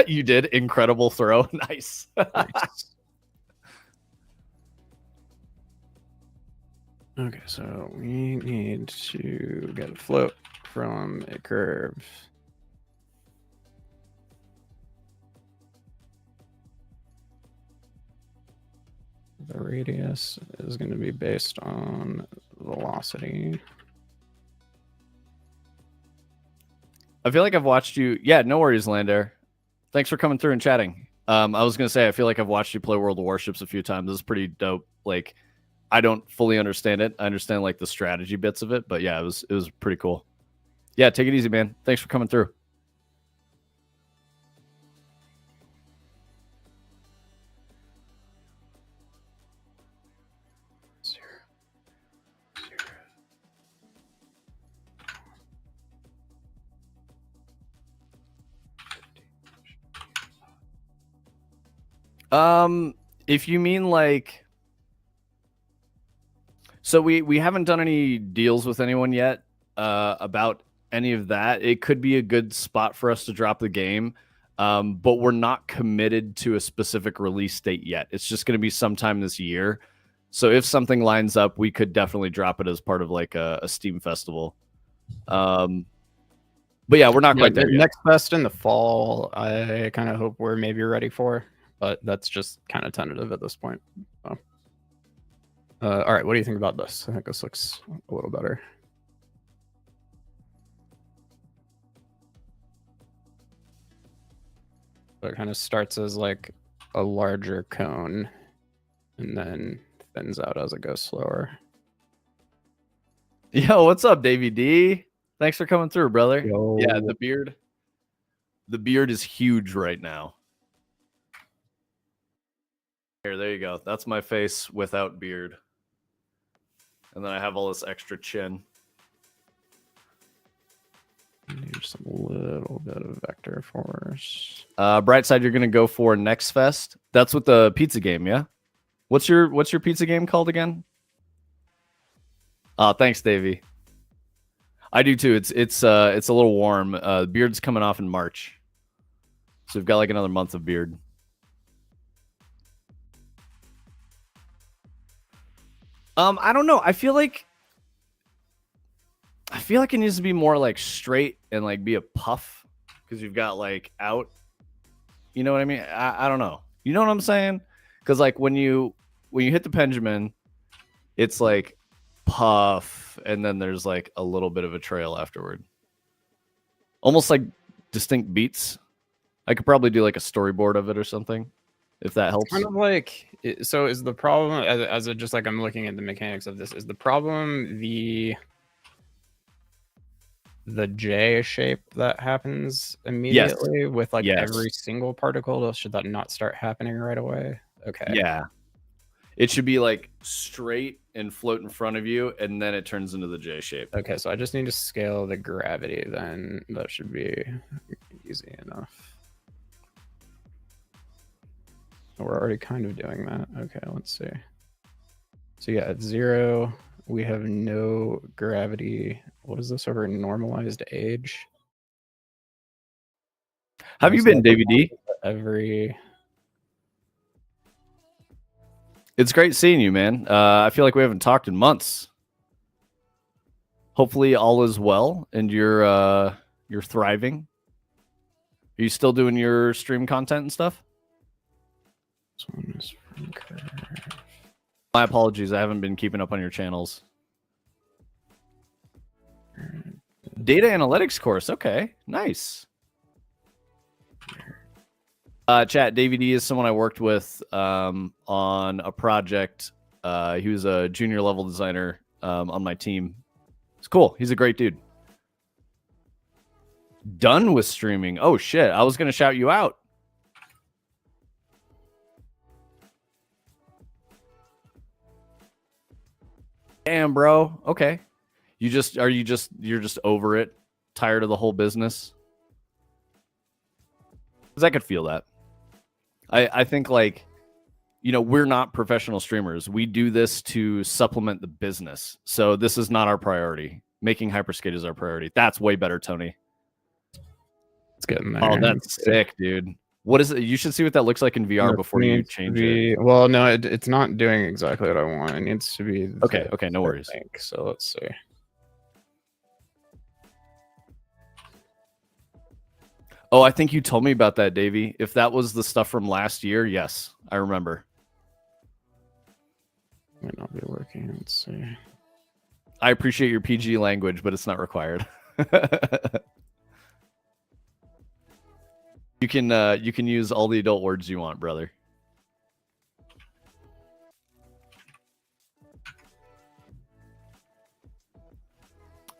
You did? Incredible throw. Nice. Okay, so we need to get a float from a curve. The radius is going to be based on velocity. I feel like I've watched you. Yeah, no worries, Lander. Thanks for coming through and chatting. I was going to say, I feel like I've watched you play World of Warships a few times. This is pretty dope. Like, I don't fully understand it. I understand like the strategy bits of it, but yeah, it was pretty cool. Yeah, take it easy, man. Thanks for coming through. If you mean like, so we haven't done any deals with anyone yet about any of that. It could be a good spot for us to drop the game, but we're not committed to a specific release date yet. It's just going to be sometime this year. So if something lines up, we could definitely drop it as part of like a Steam festival. But yeah, we're not quite there yet. Next fest in the fall, I kind of hope we're maybe ready for, but that's just kind of tentative at this point. So. All right, what do you think about this? I think this looks a little better. So it kind of starts as like a larger cone and then thins out as it goes slower. Yo, what's up, Davey D? Thanks for coming through, brother. Yo. Yeah, the beard is huge right now. Here, there you go. That's my face without beard. And then I have all this extra chin. Need some little bit of vector force. Brightside, you're gonna go for Next Fest. That's with the pizza game, yeah? What's your pizza game called again? Thanks, Davey. I do too. It's a little warm. Beard's coming off in March. So we've got like another month of beard. I don't know. I feel like it needs to be more like straight and like be a puff because you've got like out. You know what I mean? I don't know. You know what I'm saying? Because like when you hit the penjamin, it's like puff, and then there's like a little bit of a trail afterward. Almost like distinct beats. I could probably do like a storyboard of it or something, if that helps. Kind of like, so is the problem as it just like I'm looking at the mechanics of this, is the problem the J shape that happens immediately with like every single particle? Should that not start happening right away? Okay. Yeah. It should be like straight and float in front of you, and then it turns into the J shape. Okay, so I just need to scale the gravity, then that should be easy enough. We're already kind of doing that. Okay, let's see. So yeah, at 0, we have no gravity. What is this over normalized age? How have you been, Davey D? It's great seeing you, man. I feel like we haven't talked in months. Hopefully all is well and you're thriving. Are you still doing your stream content and stuff? This one is from Curve. My apologies. I haven't been keeping up on your channels. Data analytics course. Okay, nice. Chat, Davey D is someone I worked with on a project. He was a junior level designer on my team. It's cool. He's a great dude. Done with streaming. Oh, shit. I was going to shout you out. Damn, bro. Okay. You're just over it? Tired of the whole business? Because I could feel that. I think, like, you know, we're not professional streamers. We do this to supplement the business. So this is not our priority. Making Hyperskate is our priority. That's way better, Tony. It's getting there. Oh, that's sick, dude. What is it? You should see what that looks like in VR before you change it. Well, no, it's not doing exactly what I want. It needs to be. Okay, no worries. So let's see. Oh, I think you told me about that, Davey. If that was the stuff from last year, yes, I remember. Might not be working. Let's see. I appreciate your PG language, but it's not required. You can use all the adult words you want, brother.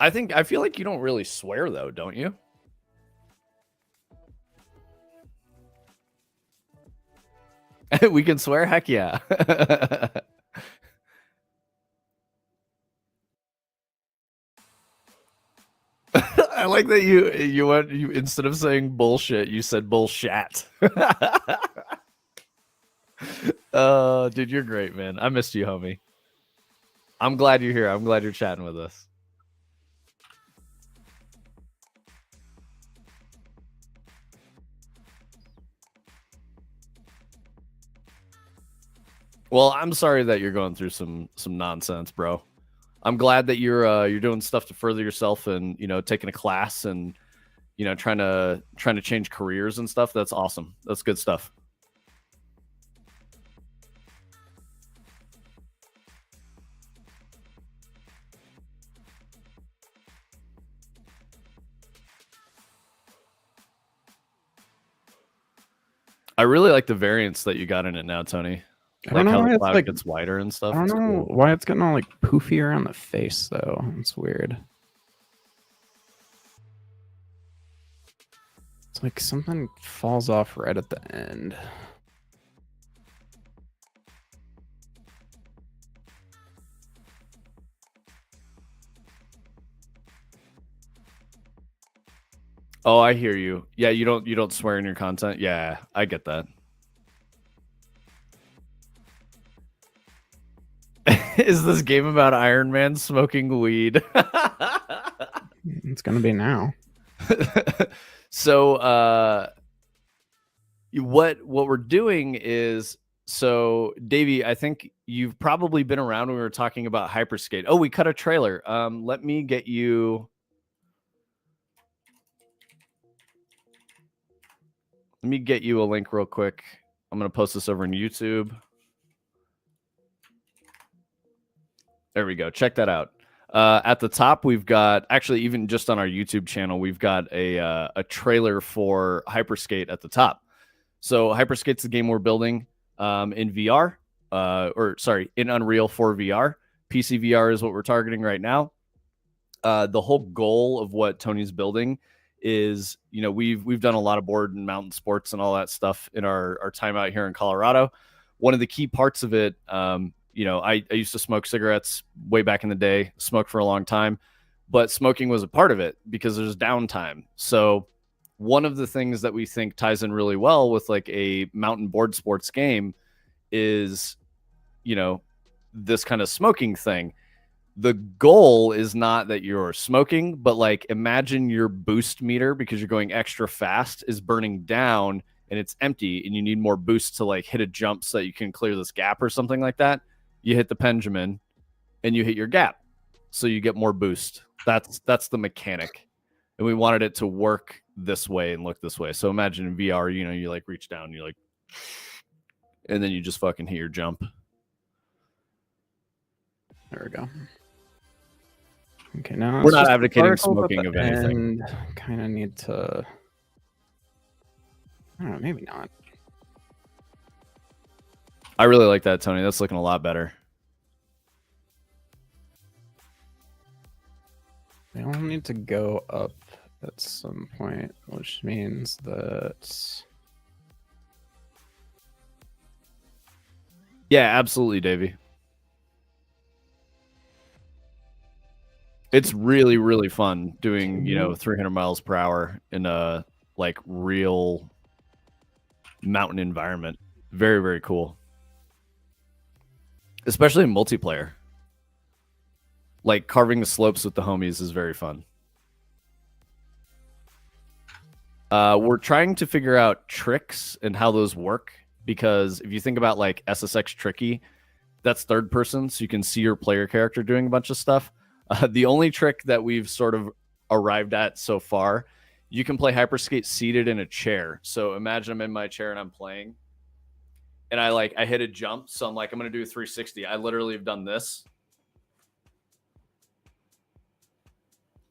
I feel like you don't really swear though, don't you? We can swear? Heck yeah. I like that you instead of saying bullshit, you said bullshat. Dude, you're great, man. I missed you, homie. I'm glad you're here. I'm glad you're chatting with us. Well, I'm sorry that you're going through some nonsense, bro. I'm glad that you're doing stuff to further yourself and, you know, taking a class and, you know, trying to change careers and stuff. That's awesome. That's good stuff. I really like the variants that you got in it now, Tony. Like how the cloud gets wider and stuff. I don't know why it's getting all like poofy around the face though. It's weird. It's like something falls off right at the end. Oh, I hear you. Yeah, you don't swear in your content. Yeah, I get that. Is this game about Iron Man smoking weed? It's gonna be now. So what we're doing is, so Davey, I think you've probably been around when we were talking about Hyperskate. Oh, we cut a trailer. Let me get you a link real quick. I'm gonna post this over on YouTube. There we go. Check that out. At the top, we've got, actually, even just on our YouTube channel, we've got a trailer for Hyperskate at the top. So Hyperskate's the game we're building in VR, in Unreal for VR. PC VR is what we're targeting right now. The whole goal of what Tony's building is, you know, we've done a lot of board and mountain sports and all that stuff in our time out here in Colorado. One of the key parts of it, you know, I used to smoke cigarettes way back in the day, smoked for a long time, but smoking was a part of it because there's downtime. So one of the things that we think ties in really well with like a mountain board sports game is, you know, this kind of smoking thing. The goal is not that you're smoking, but like imagine your boost meter, because you're going extra fast, is burning down and it's empty and you need more boost to like hit a jump so that you can clear this gap or something like that. You hit the penjamin and you hit your gap, so you get more boost. That's the mechanic, and we wanted it to work this way and look this way. So imagine in VR, you know, you like reach down, you like, and then you just fucking hit your jump. There we go. Okay, now we're not advocating smoking of anything. Kind of need to, I don't know, maybe not. I really like that, Tony. That's looking a lot better. They all need to go up at some point, which means that... Yeah, absolutely, Davey. It's really, really fun doing, you know, 300 miles per hour in a like real mountain environment. Very, very cool. Especially in multiplayer. Like carving the slopes with the homies is very fun. We're trying to figure out tricks and how those work, because if you think about like SSX Tricky, that's third person, so you can see your player character doing a bunch of stuff. The only trick that we've sort of arrived at so far, you can play Hyperskate seated in a chair. So imagine I'm in my chair and I'm playing, and I hit a jump. So I'm like, I'm going to do a 360. I literally have done this.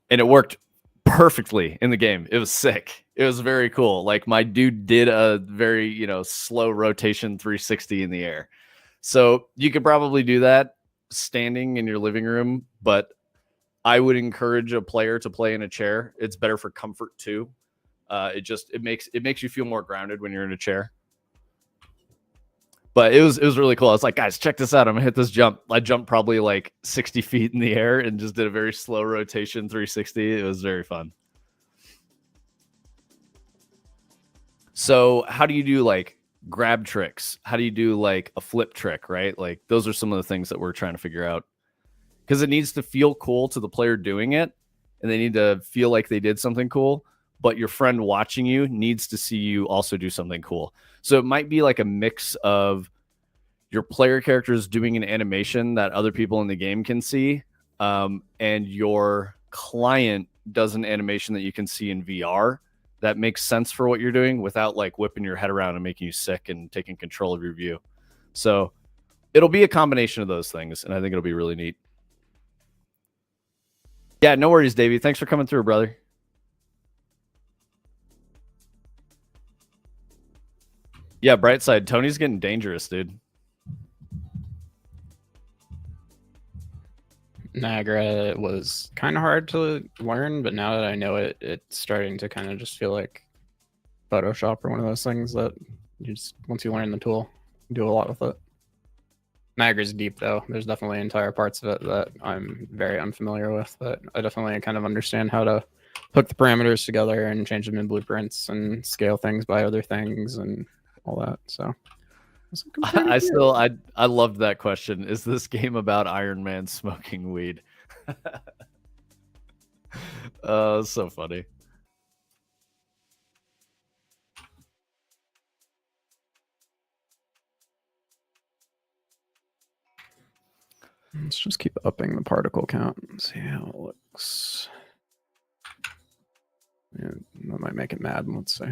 And it worked perfectly in the game. It was sick. It was very cool. Like my dude did a very, you know, slow rotation 360 in the air. So you could probably do that standing in your living room, but I would encourage a player to play in a chair. It's better for comfort too. It makes you feel more grounded when you're in a chair. But it was really cool. I was like, guys, check this out. I'm gonna hit this jump. I jumped probably like 60 feet in the air and just did a very slow rotation 360. It was very fun. So how do you do like grab tricks? How do you do like a flip trick, right? Like those are some of the things that we're trying to figure out. Because it needs to feel cool to the player doing it, and they need to feel like they did something cool. But your friend watching you needs to see you also do something cool. So it might be like a mix of your player characters doing an animation that other people in the game can see, and your client does an animation that you can see in VR that makes sense for what you're doing without like whipping your head around and making you sick and taking control of your view. So it'll be a combination of those things, and I think it'll be really neat. Yeah, no worries, Davey. Thanks for coming through, brother. Yeah, bright side. Tony's getting dangerous, dude. Niagara was kind of hard to learn, but now that I know it, it's starting to kind of just feel like Photoshop or one of those things that you just, once you learn the tool, you do a lot with it. Niagara's deep, though. There's definitely entire parts of it that I'm very unfamiliar with, but I definitely kind of understand how to hook the parameters together and change them in blueprints and scale things by other things and all that. So I loved that question. Is this game about Iron Man smoking weed? Oh, so funny. Let's just keep upping the particle count and see how it looks. Yeah, that might make it mad. Let's see. All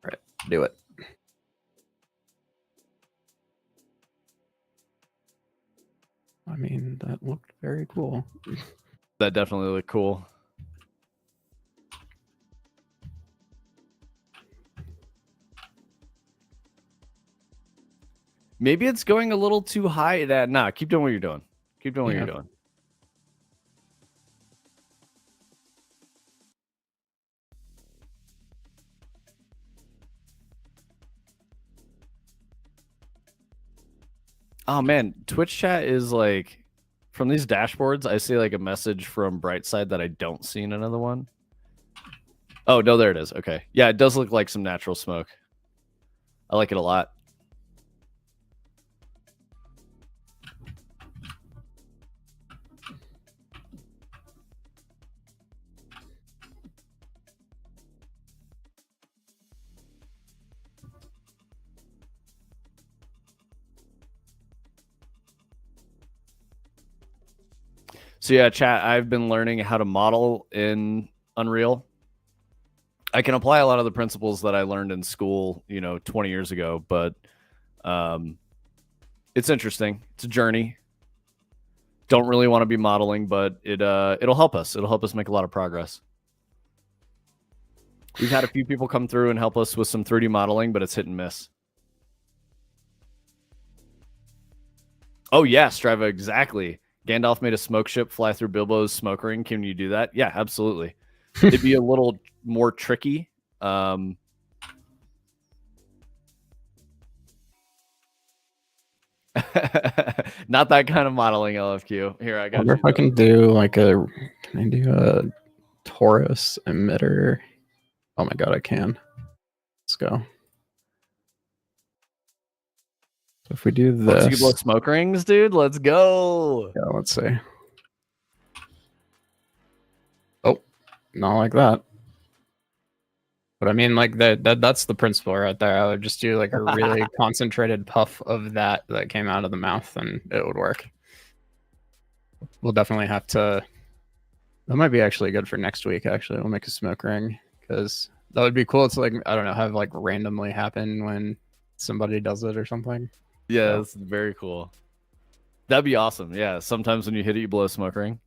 right, do it. I mean, that looked very cool. That definitely looked cool. Maybe it's going a little too high. Nah, keep doing what you're doing. Keep doing what you're doing. Oh man, Twitch chat is like, from these dashboards, I see like a message from Brightside that I don't see in another one. Oh no, there it is. Okay, yeah, it does look like some natural smoke. I like it a lot. So yeah, chat, I've been learning how to model in Unreal. I can apply a lot of the principles that I learned in school, 20 years ago, but it's interesting. It's a journey. Don't really want to be modeling, but it'll help us. It'll help us make a lot of progress. We've had a few people come through and help us with some 3D modeling, but it's hit and miss. Oh yeah, Striva, exactly. Gandalf made a smoke ship fly through Bilbo's smoke ring. Can you do that? Yeah, absolutely. It'd be a little more tricky. Not that kind of modeling, LFQ. Here, I got. I wonder if I can do like a torus emitter. Oh my god, I can. Let's go. So if we do this, so you can blow smoke rings, dude. Let's go. Yeah, let's see. Oh, not like that. But I mean, like that's the principle right there. I would just do like a really concentrated puff of that came out of the mouth, and it would work. We'll definitely have to. That might be actually good for next week. Actually, we'll make a smoke ring because that would be cool. It's like, I don't know, have like randomly happen when somebody does it or something. Yeah, that's very cool. That'd be awesome. Yeah, sometimes when you hit it, you blow a smoke ring.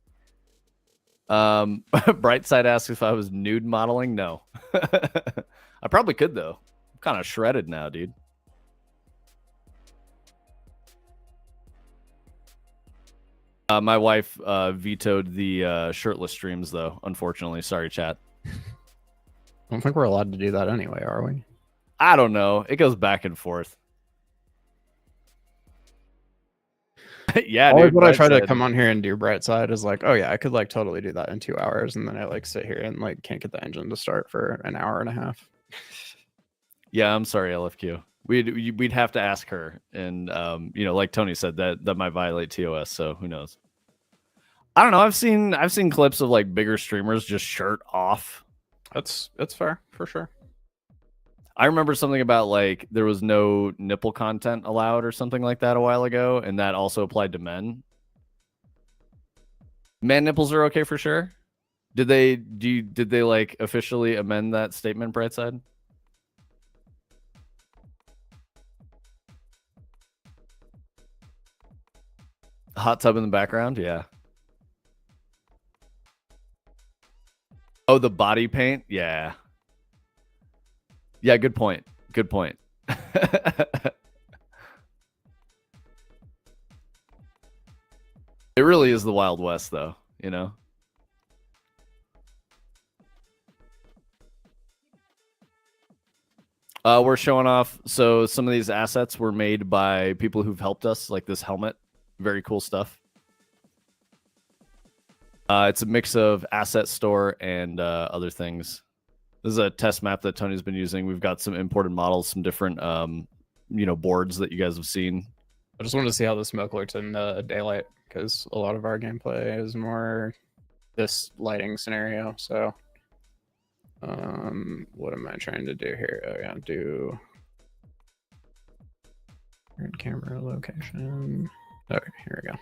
Brightside asks if I was nude modeling. No. I probably could, though. I'm kind of shredded now, dude. My wife vetoed the shirtless streams, though. Unfortunately, sorry, chat. I don't think we're allowed to do that anyway, are we? I don't know. It goes back and forth. Yeah, always dude, what I try to come on here and do bright side is like, oh yeah, I could like totally do that in 2 hours, and then I like sit here and like can't get the engine to start for an hour and a half. Yeah, I'm sorry, LFQ. We'd have to ask her, and you know, like Tony said, that might violate TOS. So who knows? I don't know. I've seen clips of like bigger streamers just shirt off. That's fair for sure. I remember something about like there was no nipple content allowed or something like that a while ago, and that also applied to men. Man nipples are okay for sure. Did they like officially amend that statement, Brightside? Hot tub in the background, yeah. Oh, the body paint, yeah. Yeah, good point. Good point. It really is the Wild West, though, you know? We're showing off. So some of these assets were made by people who've helped us, like this helmet. Very cool stuff. It's a mix of asset store and other things. This is a test map that Tony's been using. We've got some imported models, some different, you know, boards that you guys have seen. I just wanted to see how the smoke looked in daylight, because a lot of our gameplay is more this lighting scenario. So, what am I trying to do here? Oh yeah, do camera location. Okay, here we go.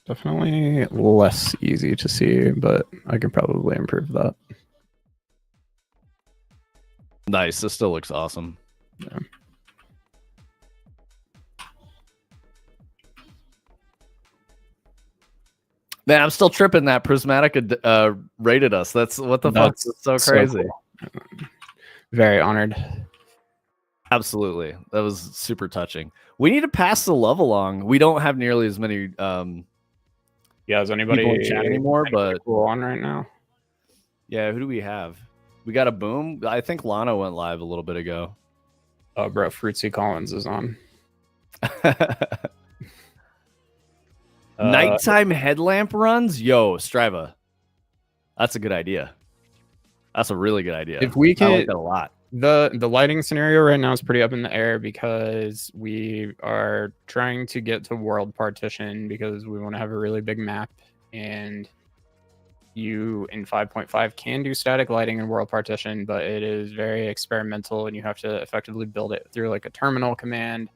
Definitely less easy to see, but I could probably improve that. Nice. This still looks awesome. Yeah. Man, I'm still tripping that Prismatic rated us. That's what the fuck? That's so crazy. So cool. Very honored. Absolutely. That was super touching. We need to pass the love along. We don't have nearly as many yeah, is anybody in chat anymore, but cool on right now? Yeah, who do we have? We got a boom. I think Lana went live a little bit ago. Oh, bro, Fruitsy Collins is on. Nighttime headlamp runs? Yo, Striva. That's a good idea. That's a really good idea. If we can, I like that a lot. The lighting scenario right now is pretty up in the air because we are trying to get to world partition because we want to have a really big map, and you in 5.5 can do static lighting in world partition, but it is very experimental and you have to effectively build it through like a terminal command.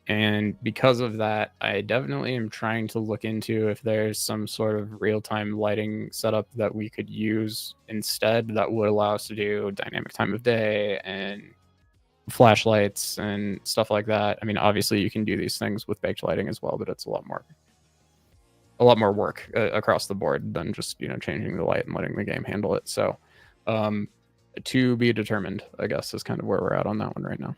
And because of that, I definitely am trying to look into if there's some sort of real-time lighting setup that we could use instead that would allow us to do dynamic time of day and flashlights and stuff like that. I mean, obviously you can do these things with baked lighting as well, but it's a lot more work across the board than just, you know, changing the light and letting the game handle it. So to be determined, I guess, is kind of where we're at on that one right now.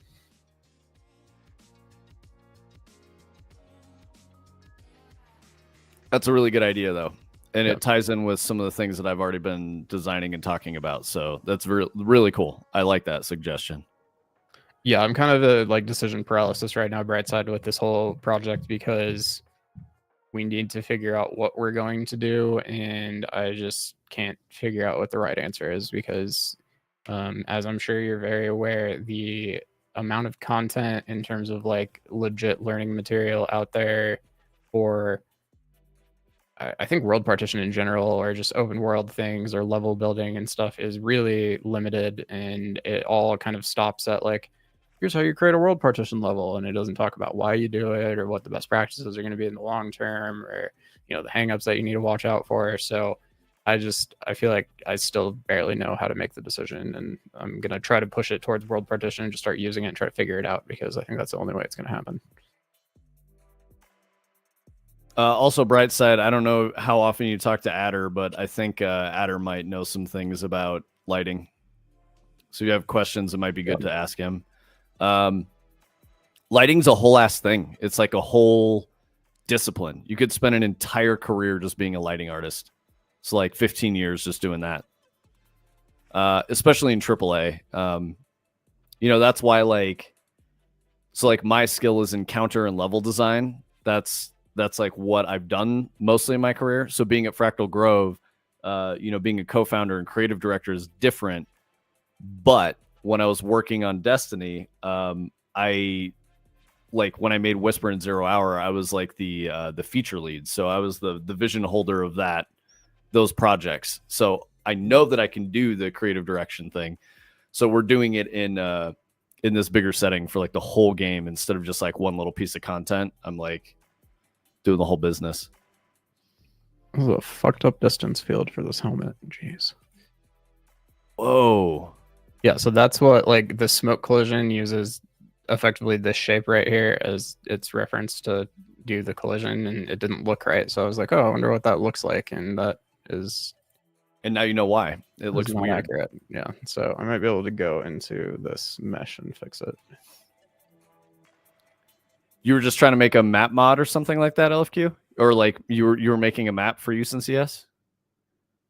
That's a really good idea, though. And it ties in with some of the things that I've already been designing and talking about. So that's really cool. I like that suggestion. Yeah, I'm kind of a like decision paralysis right now, Brightside, with this whole project, because we need to figure out what we're going to do. And I just can't figure out what the right answer is because, as I'm sure you're very aware, the amount of content in terms of like legit learning material out there for I think world partition in general, or just open world things or level building and stuff, is really limited, and it all kind of stops at like, here's how you create a world partition level, and it doesn't talk about why you do it or what the best practices are going to be in the long term, or, you know, the hangups that you need to watch out for. So I feel like I still barely know how to make the decision, and I'm going to try to push it towards world partition and just start using it and try to figure it out, because I think that's the only way it's going to happen. Also, Brightside, I don't know how often you talk to Adder, but I think Adder might know some things about lighting. So if you have questions, it might be good to ask him. Lighting's a whole ass thing. It's like a whole discipline. You could spend an entire career just being a lighting artist. It's like 15 years just doing that. Especially in AAA. You know, that's why like my skill is in counter and level design. That's like what I've done mostly in my career. So being at Fractal Grove, you know, being a co-founder and creative director is different. But when I was working on Destiny, I like when I made Whisper and 0 Hour, I was like the feature lead. So I was the vision holder of those projects. So I know that I can do the creative direction thing. So we're doing it in this bigger setting for like the whole game instead of just like one little piece of content. I'm like doing the whole business. This is a fucked up distance field for this helmet. Jeez. Whoa. Yeah, so that's what like the smoke collision uses effectively this shape right here as its reference to do the collision, and it didn't look right. So I was like, oh, I wonder what that looks like, and that is. And now you know why. It looks not weird. Accurate. Yeah, so I might be able to go into this mesh and fix it. You were just trying to make a map mod or something like that, LFQ? Or like you were making a map for use in CS?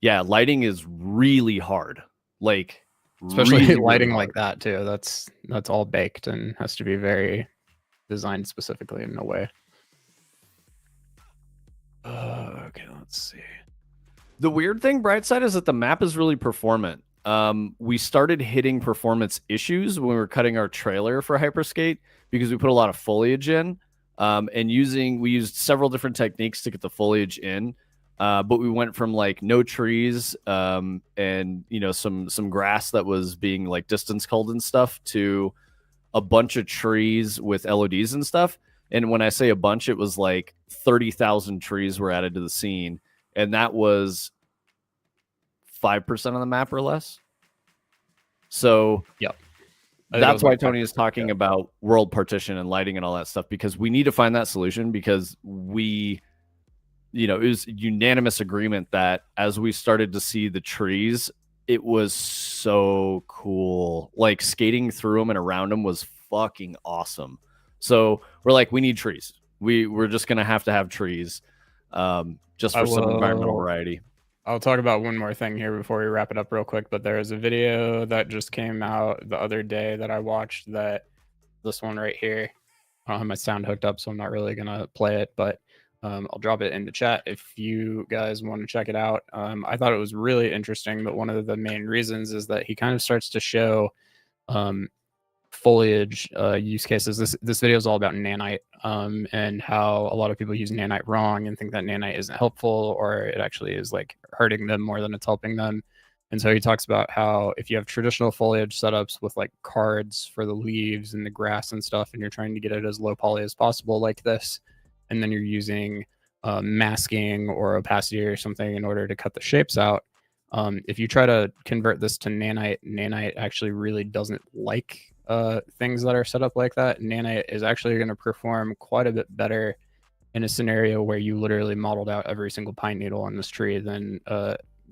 Yeah, lighting is really hard. Like especially really, lighting really like that too. That's all baked and has to be very designed specifically in a way. Okay, let's see. The weird thing, Brightside, is that the map is really performant. We started hitting performance issues when we were cutting our trailer for Hyperskate because we put a lot of foliage in, and we used several different techniques to get the foliage in. But we went from like no trees and you know some grass that was being like distance culled and stuff to a bunch of trees with LODs and stuff. And when I say a bunch, it was like 30,000 trees were added to the scene, and that was 5% of the map or less. So yep. That's why Tony is talking about world partition and lighting and all that stuff, because we need to find that solution, because we, you know, it was unanimous agreement that as we started to see the trees, it was so cool. Like skating through them and around them was fucking awesome. So we're like, we need trees. We're just going to have trees just for some environmental variety. I'll talk about one more thing here before we wrap it up real quick, but there is a video that just came out the other day that I watched, that this one right here. I don't have my sound hooked up, so I'm not really going to play it, but I'll drop it into chat if you guys want to check it out. I thought it was really interesting, but one of the main reasons is that he kind of starts to show foliage use cases. This video is all about nanite and how a lot of people use nanite wrong and think that nanite isn't helpful, or it actually is like hurting them more than it's helping them. And so he talks about how if you have traditional foliage setups with like cards for the leaves and the grass and stuff, and you're trying to get it as low poly as possible like this, and then you're using masking or opacity or something in order to cut the shapes out, if you try to convert this to nanite actually really doesn't like things that are set up like that. Nanite is actually going to perform quite a bit better in a scenario where you literally modeled out every single pine needle on this tree than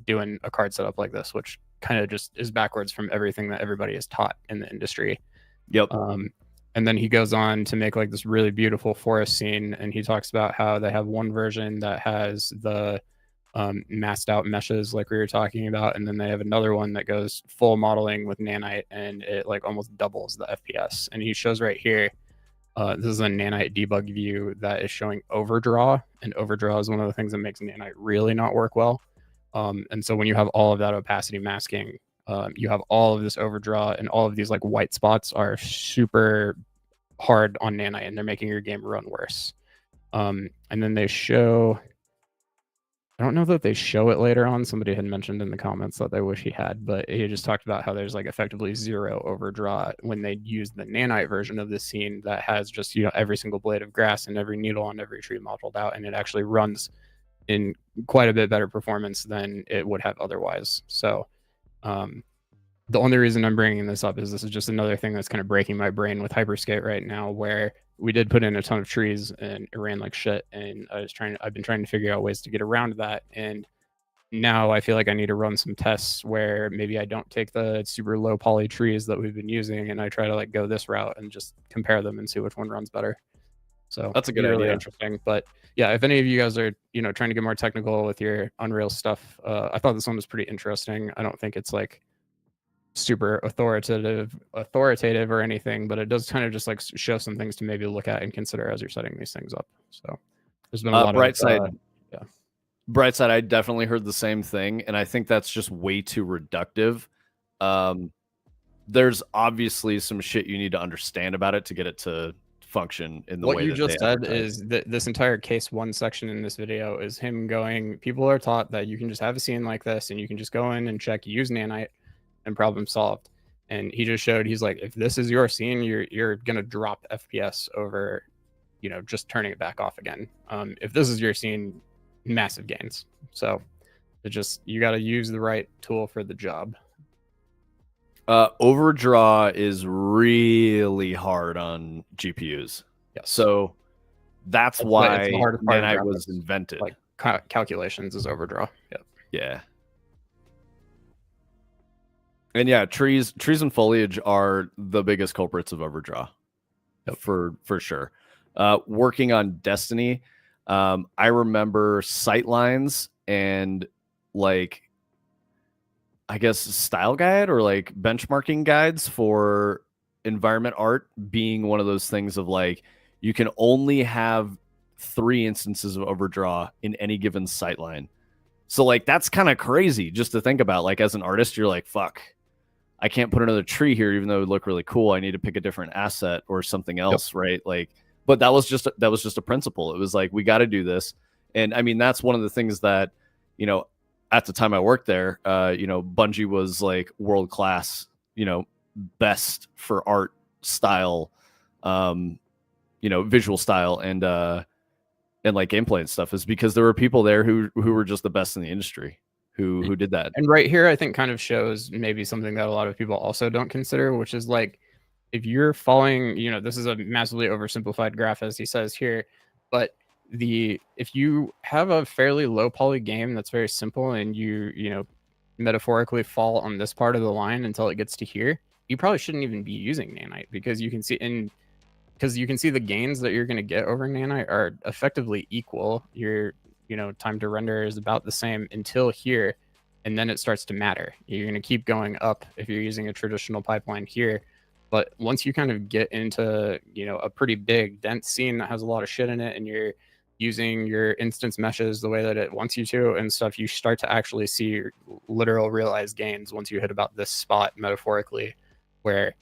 doing a card setup like this, which kind of just is backwards from everything that everybody is taught in the industry. Yep. And then he goes on to make like this really beautiful forest scene, and he talks about how they have one version that has the masked out meshes like we were talking about, and then they have another one that goes full modeling with nanite, and it like almost doubles the FPS. And he shows right here, this is a nanite debug view that is showing overdraw, and overdraw is one of the things that makes nanite really not work well. And so when you have all of that opacity masking, you have all of this overdraw, and all of these like white spots are super hard on nanite, and they're making your game run worse. And then they show, I don't know that they show it later on. Somebody had mentioned in the comments that they wish he had, but he just talked about how there's like effectively zero overdraw when they use the nanite version of this scene that has just, you know, every single blade of grass and every needle on every tree modeled out, and it actually runs in quite a bit better performance than it would have otherwise. So the only reason I'm bringing this up is this is just another thing that's kind of breaking my brain with Hyperskate right now, where we did put in a ton of trees and it ran like shit, and I've been trying to figure out ways to get around that. And now I feel like I need to run some tests where maybe I don't take the super low poly trees that we've been using, and I try to like go this route and just compare them and see which one runs better. So that's a good really idea. interesting. But yeah, if any of you guys are, you know, trying to get more technical with your Unreal stuff, I thought this one was pretty interesting. I don't think it's like super authoritative or anything, but it does kind of just like show some things to maybe look at and consider as you're setting these things up. So there's been a lot bright of side. Yeah. Bright side, I definitely heard the same thing, and I think that's just way too reductive. There's obviously some shit you need to understand about it to get it to function in the way what you that just they said advertise. is that this entire case 1 section in this video is him going, people are taught that you can just have a scene like this and you can just go in and check, use nanite, and problem solved. And he just showed, he's like, if this is your scene, you're gonna drop FPS over, you know, just turning it back off again. If this is your scene, massive gains. So it just, you got to use the right tool for the job. Overdraw is really hard on GPUs. Yes. So that's why nanite was invented. Like calculations is overdraw. Yep. Yeah. And yeah, trees and foliage are the biggest culprits of overdraw. Yep. For sure. Working on Destiny, I remember sightlines and like, I guess, style guide or like benchmarking guides for environment art being one of those things of like, you can only have 3 instances of overdraw in any given sightline. So like, that's kind of crazy just to think about. Like as an artist, you're like, fuck, I can't put another tree here, even though it would look really cool. I need to pick a different asset or something else. Yep. Right. Like, but that was just a principle. It was like, we got to do this. And I mean, that's one of the things that, you know, at the time I worked there, you know, Bungie was like world-class, you know, best for art style, you know, visual style and like gameplay and stuff, is because there were people there who were just the best in the industry who did that. And right here, I think kind of shows maybe something that a lot of people also don't consider, which is like, if you're following, you know, this is a massively oversimplified graph, as he says here, but if you have a fairly low poly game that's very simple and you know, metaphorically fall on this part of the line until it gets to here, you probably shouldn't even be using nanite, because you can see the gains that you're going to get over nanite are effectively equal. Your, you know, time to render is about the same until here, and then it starts to matter. You're going to keep going up if you're using a traditional pipeline here. But once you kind of get into, you know, a pretty big dense scene that has a lot of shit in it, and you're using your instance meshes the way that it wants you to and stuff, you start to actually see literal realized gains once you hit about this spot metaphorically, where,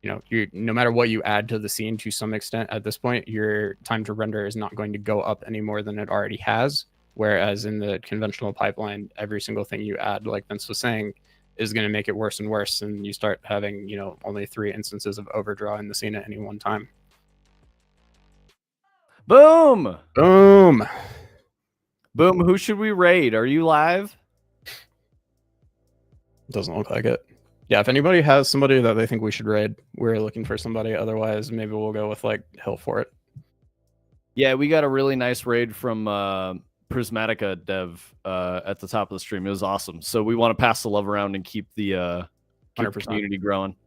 you know, no matter what you add to the scene, to some extent at this point, your time to render is not going to go up any more than it already has. Whereas in the conventional pipeline, every single thing you add, like Vince was saying, is going to make it worse and worse, and you start having, you know, only 3 instances of overdraw in the scene at any one time. Boom! Boom! Boom! Who should we raid? Are you live? Doesn't look like it. Yeah, if anybody has somebody that they think we should raid, we're looking for somebody. Otherwise, maybe we'll go with like Hill for it. Yeah, we got a really nice raid from Prismatica dev at the top of the stream. It was awesome. So we want to pass the love around and keep the community growing.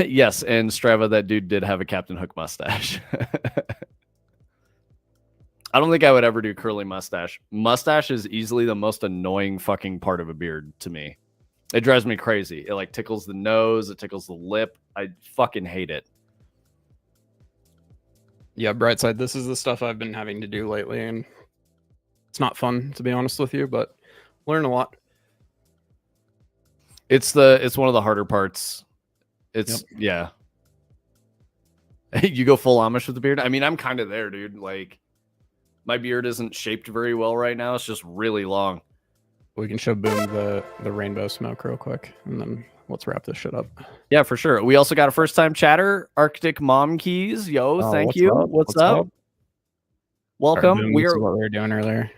Yes, and Strava, that dude did have a Captain Hook mustache. I don't think I would ever do curly mustache. Mustache is easily the most annoying fucking part of a beard to me. It drives me crazy. It like tickles the nose. It tickles the lip. I fucking hate it. Yeah, Brightside, this is the stuff I've been having to do lately, and it's not fun, to be honest with you, but learn a lot. It's one of the harder parts. It's yeah. You go full Amish with the beard. I mean, I'm kind of there, dude. Like, my beard isn't shaped very well right now. It's just really long. We can show Boom the rainbow smoke real quick, and then let's wrap this shit up. Yeah, for sure. We also got a first-time chatter, Arctic Mom Keys. Yo, thank you. What's up? Welcome. Sorry, Boom, this is what we were doing earlier.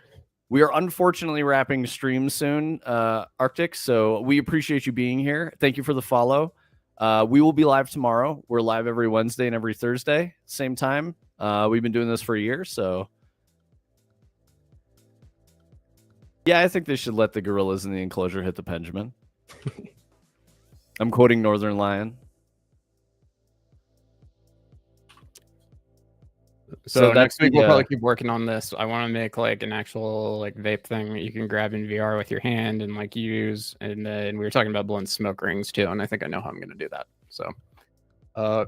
We are unfortunately wrapping stream soon, Arctic, so we appreciate you being here. Thank you for the follow. We will be live tomorrow. We're live every Wednesday and every Thursday, same time. We've been doing this for a year, so Yeah, I think they should let the gorillas in the enclosure hit the penjamin. I'm quoting Northern Lion. So next week we'll probably keep working on this. I want to make like an actual like vape thing that you can grab in VR with your hand and like use. And then we were talking about blowing smoke rings too, and I think I know how I'm going to do that. So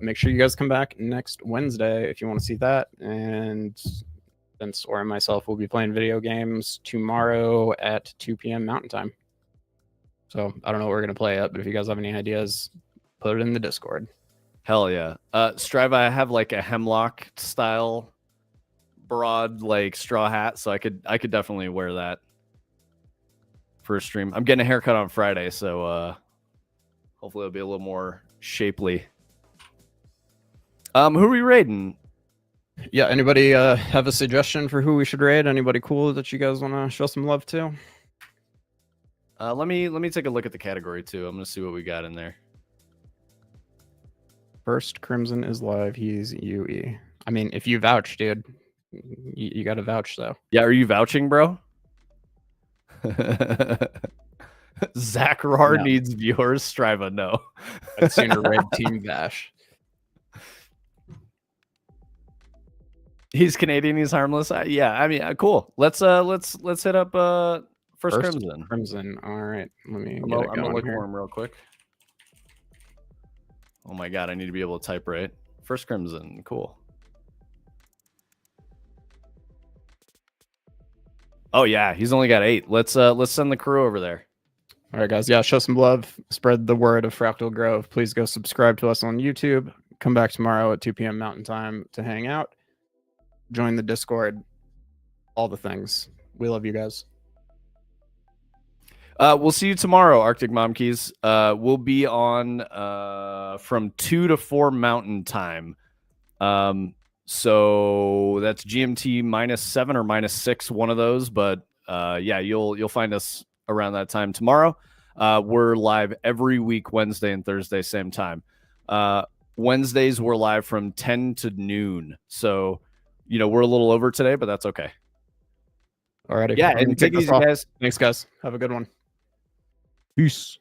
make sure you guys come back next Wednesday if you want to see that. And Vince or myself will be playing video games tomorrow at 2 p.m. Mountain Time. So I don't know what we're going to play yet, but if you guys have any ideas, put it in the Discord. Hell yeah. Strive, I have like a hemlock style broad like straw hat, so I could definitely wear that for a stream. I'm getting a haircut on Friday, so hopefully it'll be a little more shapely. Who are we raiding? Yeah, anybody have a suggestion for who we should raid? Anybody cool that you guys want to show some love to? Let me take a look at the category too. I'm gonna see what we got in there. First Crimson is live. He's UE. I mean, if you vouch, dude, you got to vouch though. Yeah, are you vouching, bro? Zach Roar needs viewers. Striva, no. I'd sooner raid Team Vash. He's Canadian. He's harmless. Yeah, I mean, cool. Let's hit up first Crimson. Crimson. All right. Let me. I'm gonna look for him real quick. Oh my god, I need to be able to type right. First Crimson, cool. Oh yeah, he's only got 8. Let's send the crew over there. All right, guys. Yeah, show some love. Spread the word of Fractal Grove. Please go subscribe to us on YouTube. Come back tomorrow at 2 p.m. Mountain Time to hang out. Join the Discord. All the things. We love you guys. We'll see you tomorrow, Arctic Mom Keys. We'll be on from 2 to 4 Mountain Time. So that's GMT -7 or -6, one of those. But yeah, you'll find us around that time tomorrow. We're live every week, Wednesday and Thursday, same time. Wednesdays we're live from 10 to noon. So we're a little over today, but that's okay. All right. Yeah, and take it easy, guys. Thanks, guys. Have a good one. Peace.